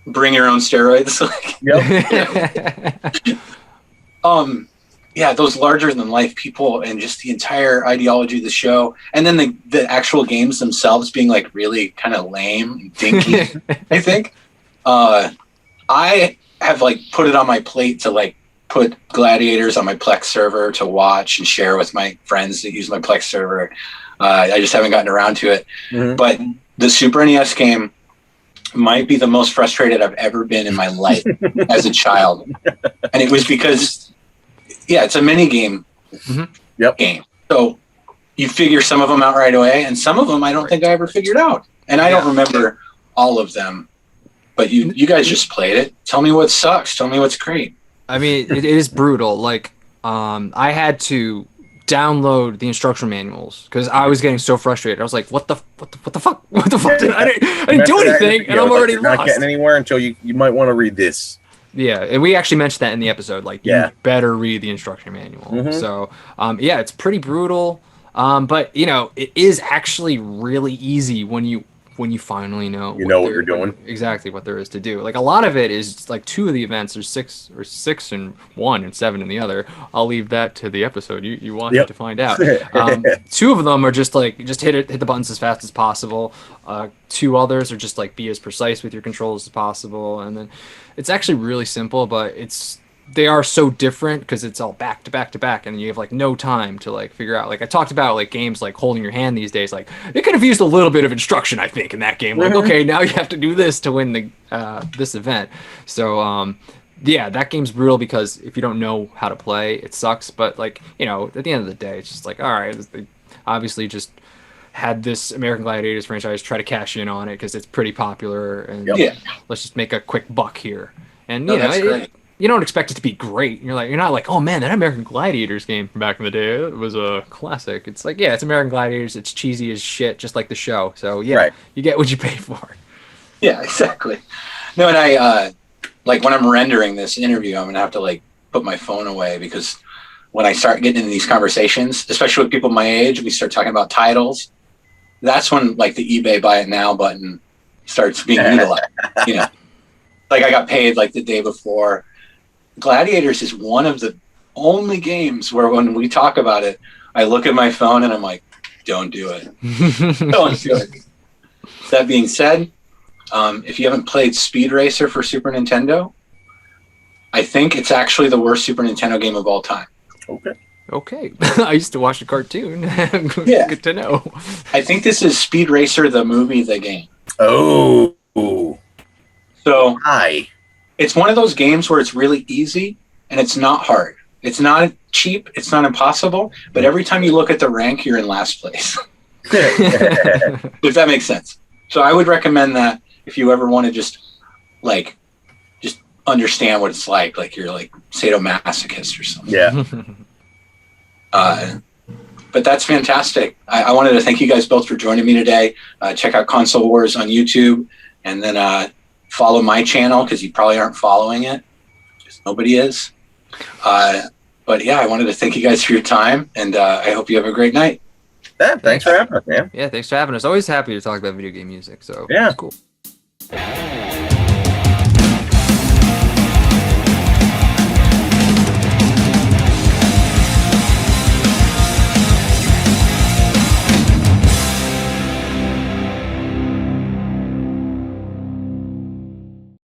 bring your own steroids. Like, yeah, those larger than life people and just the entire ideology of the show, and then the actual games themselves being like really kind of lame and dinky. I think I have like put it on my plate to like put Gladiators on my Plex server to watch and share with my friends that use my Plex server. I just haven't gotten around to it. Mm-hmm. But the Super NES game might be the most frustrated I've ever been in my life as a child. And it was because, yeah, it's a mini game game. So you figure some of them out right away, and some of them I don't think I ever figured out. And I don't remember all of them. But you guys just played it. Tell me what sucks. Tell me what's great. I mean, it is brutal. Like, I had to download the instruction manuals because I was getting so frustrated. I was like, "What the fuck? What the fuck? I didn't do anything, and I'm already lost." Not getting anywhere until you might want to read this. Yeah, and we actually mentioned that in the episode. Like, you better read the instruction manual. Mm-hmm. So, yeah, it's pretty brutal. But you know, it is actually really easy when you finally know what you're doing. Exactly what there is to do. Like, a lot of it is like 2 of the events are 6 in one and 7 in the other. I'll leave that to the episode. You want to find out. 2 of them are just like hit the buttons as fast as possible. 2 others are just like be as precise with your controls as possible. And then it's actually really simple, but they are so different because it's all back to back to back, and you have like no time to like figure out. Like I talked about like games like holding your hand these days, like it could have used a little bit of instruction, I think, in that game. Like, okay, now you have to do this to win the this event. So yeah, that game's brutal because if you don't know how to play, it sucks. But like, you know, at the end of the day, it's just like, all right, they obviously just had this American Gladiators franchise try to cash in on it because it's pretty popular, and let's just make a quick buck here. And you know, you don't expect it to be great. You're not like, oh man, that American Gladiators game from back in the day, it was a classic. It's like, yeah, it's American Gladiators. It's cheesy as shit, just like the show. So yeah, you get what you pay for. Yeah, exactly. No, and I like when I'm rendering this interview, I'm gonna have to like put my phone away because when I start getting into these conversations, especially with people my age, we start talking about titles. That's when like the eBay buy it now button starts being utilized. You know, like I got paid like the day before. Gladiators is one of the only games where when we talk about it, I look at my phone and I'm like, don't do it. Don't do it. That being said, if you haven't played Speed Racer for Super Nintendo, I think it's actually the worst Super Nintendo game of all time. Okay. I used to watch the cartoon. Good to know. I think this is Speed Racer, the movie, the game. Oh. So hi. It's one of those games where it's really easy and it's not hard. It's not cheap. It's not impossible. But every time you look at the rank, you're in last place. If that makes sense. So I would recommend that if you ever want to just understand what it's like you're like sadomasochist or something. Yeah. But that's fantastic. I wanted to thank you guys both for joining me today. Check out Console Wars on YouTube, and then follow my channel because you probably aren't following it. Just nobody is. But yeah, I wanted to thank you guys for your time, and I hope you have a great night. Yeah, thanks for having us, man. Yeah, thanks for having us. Always happy to talk about video game music. So yeah, it's cool.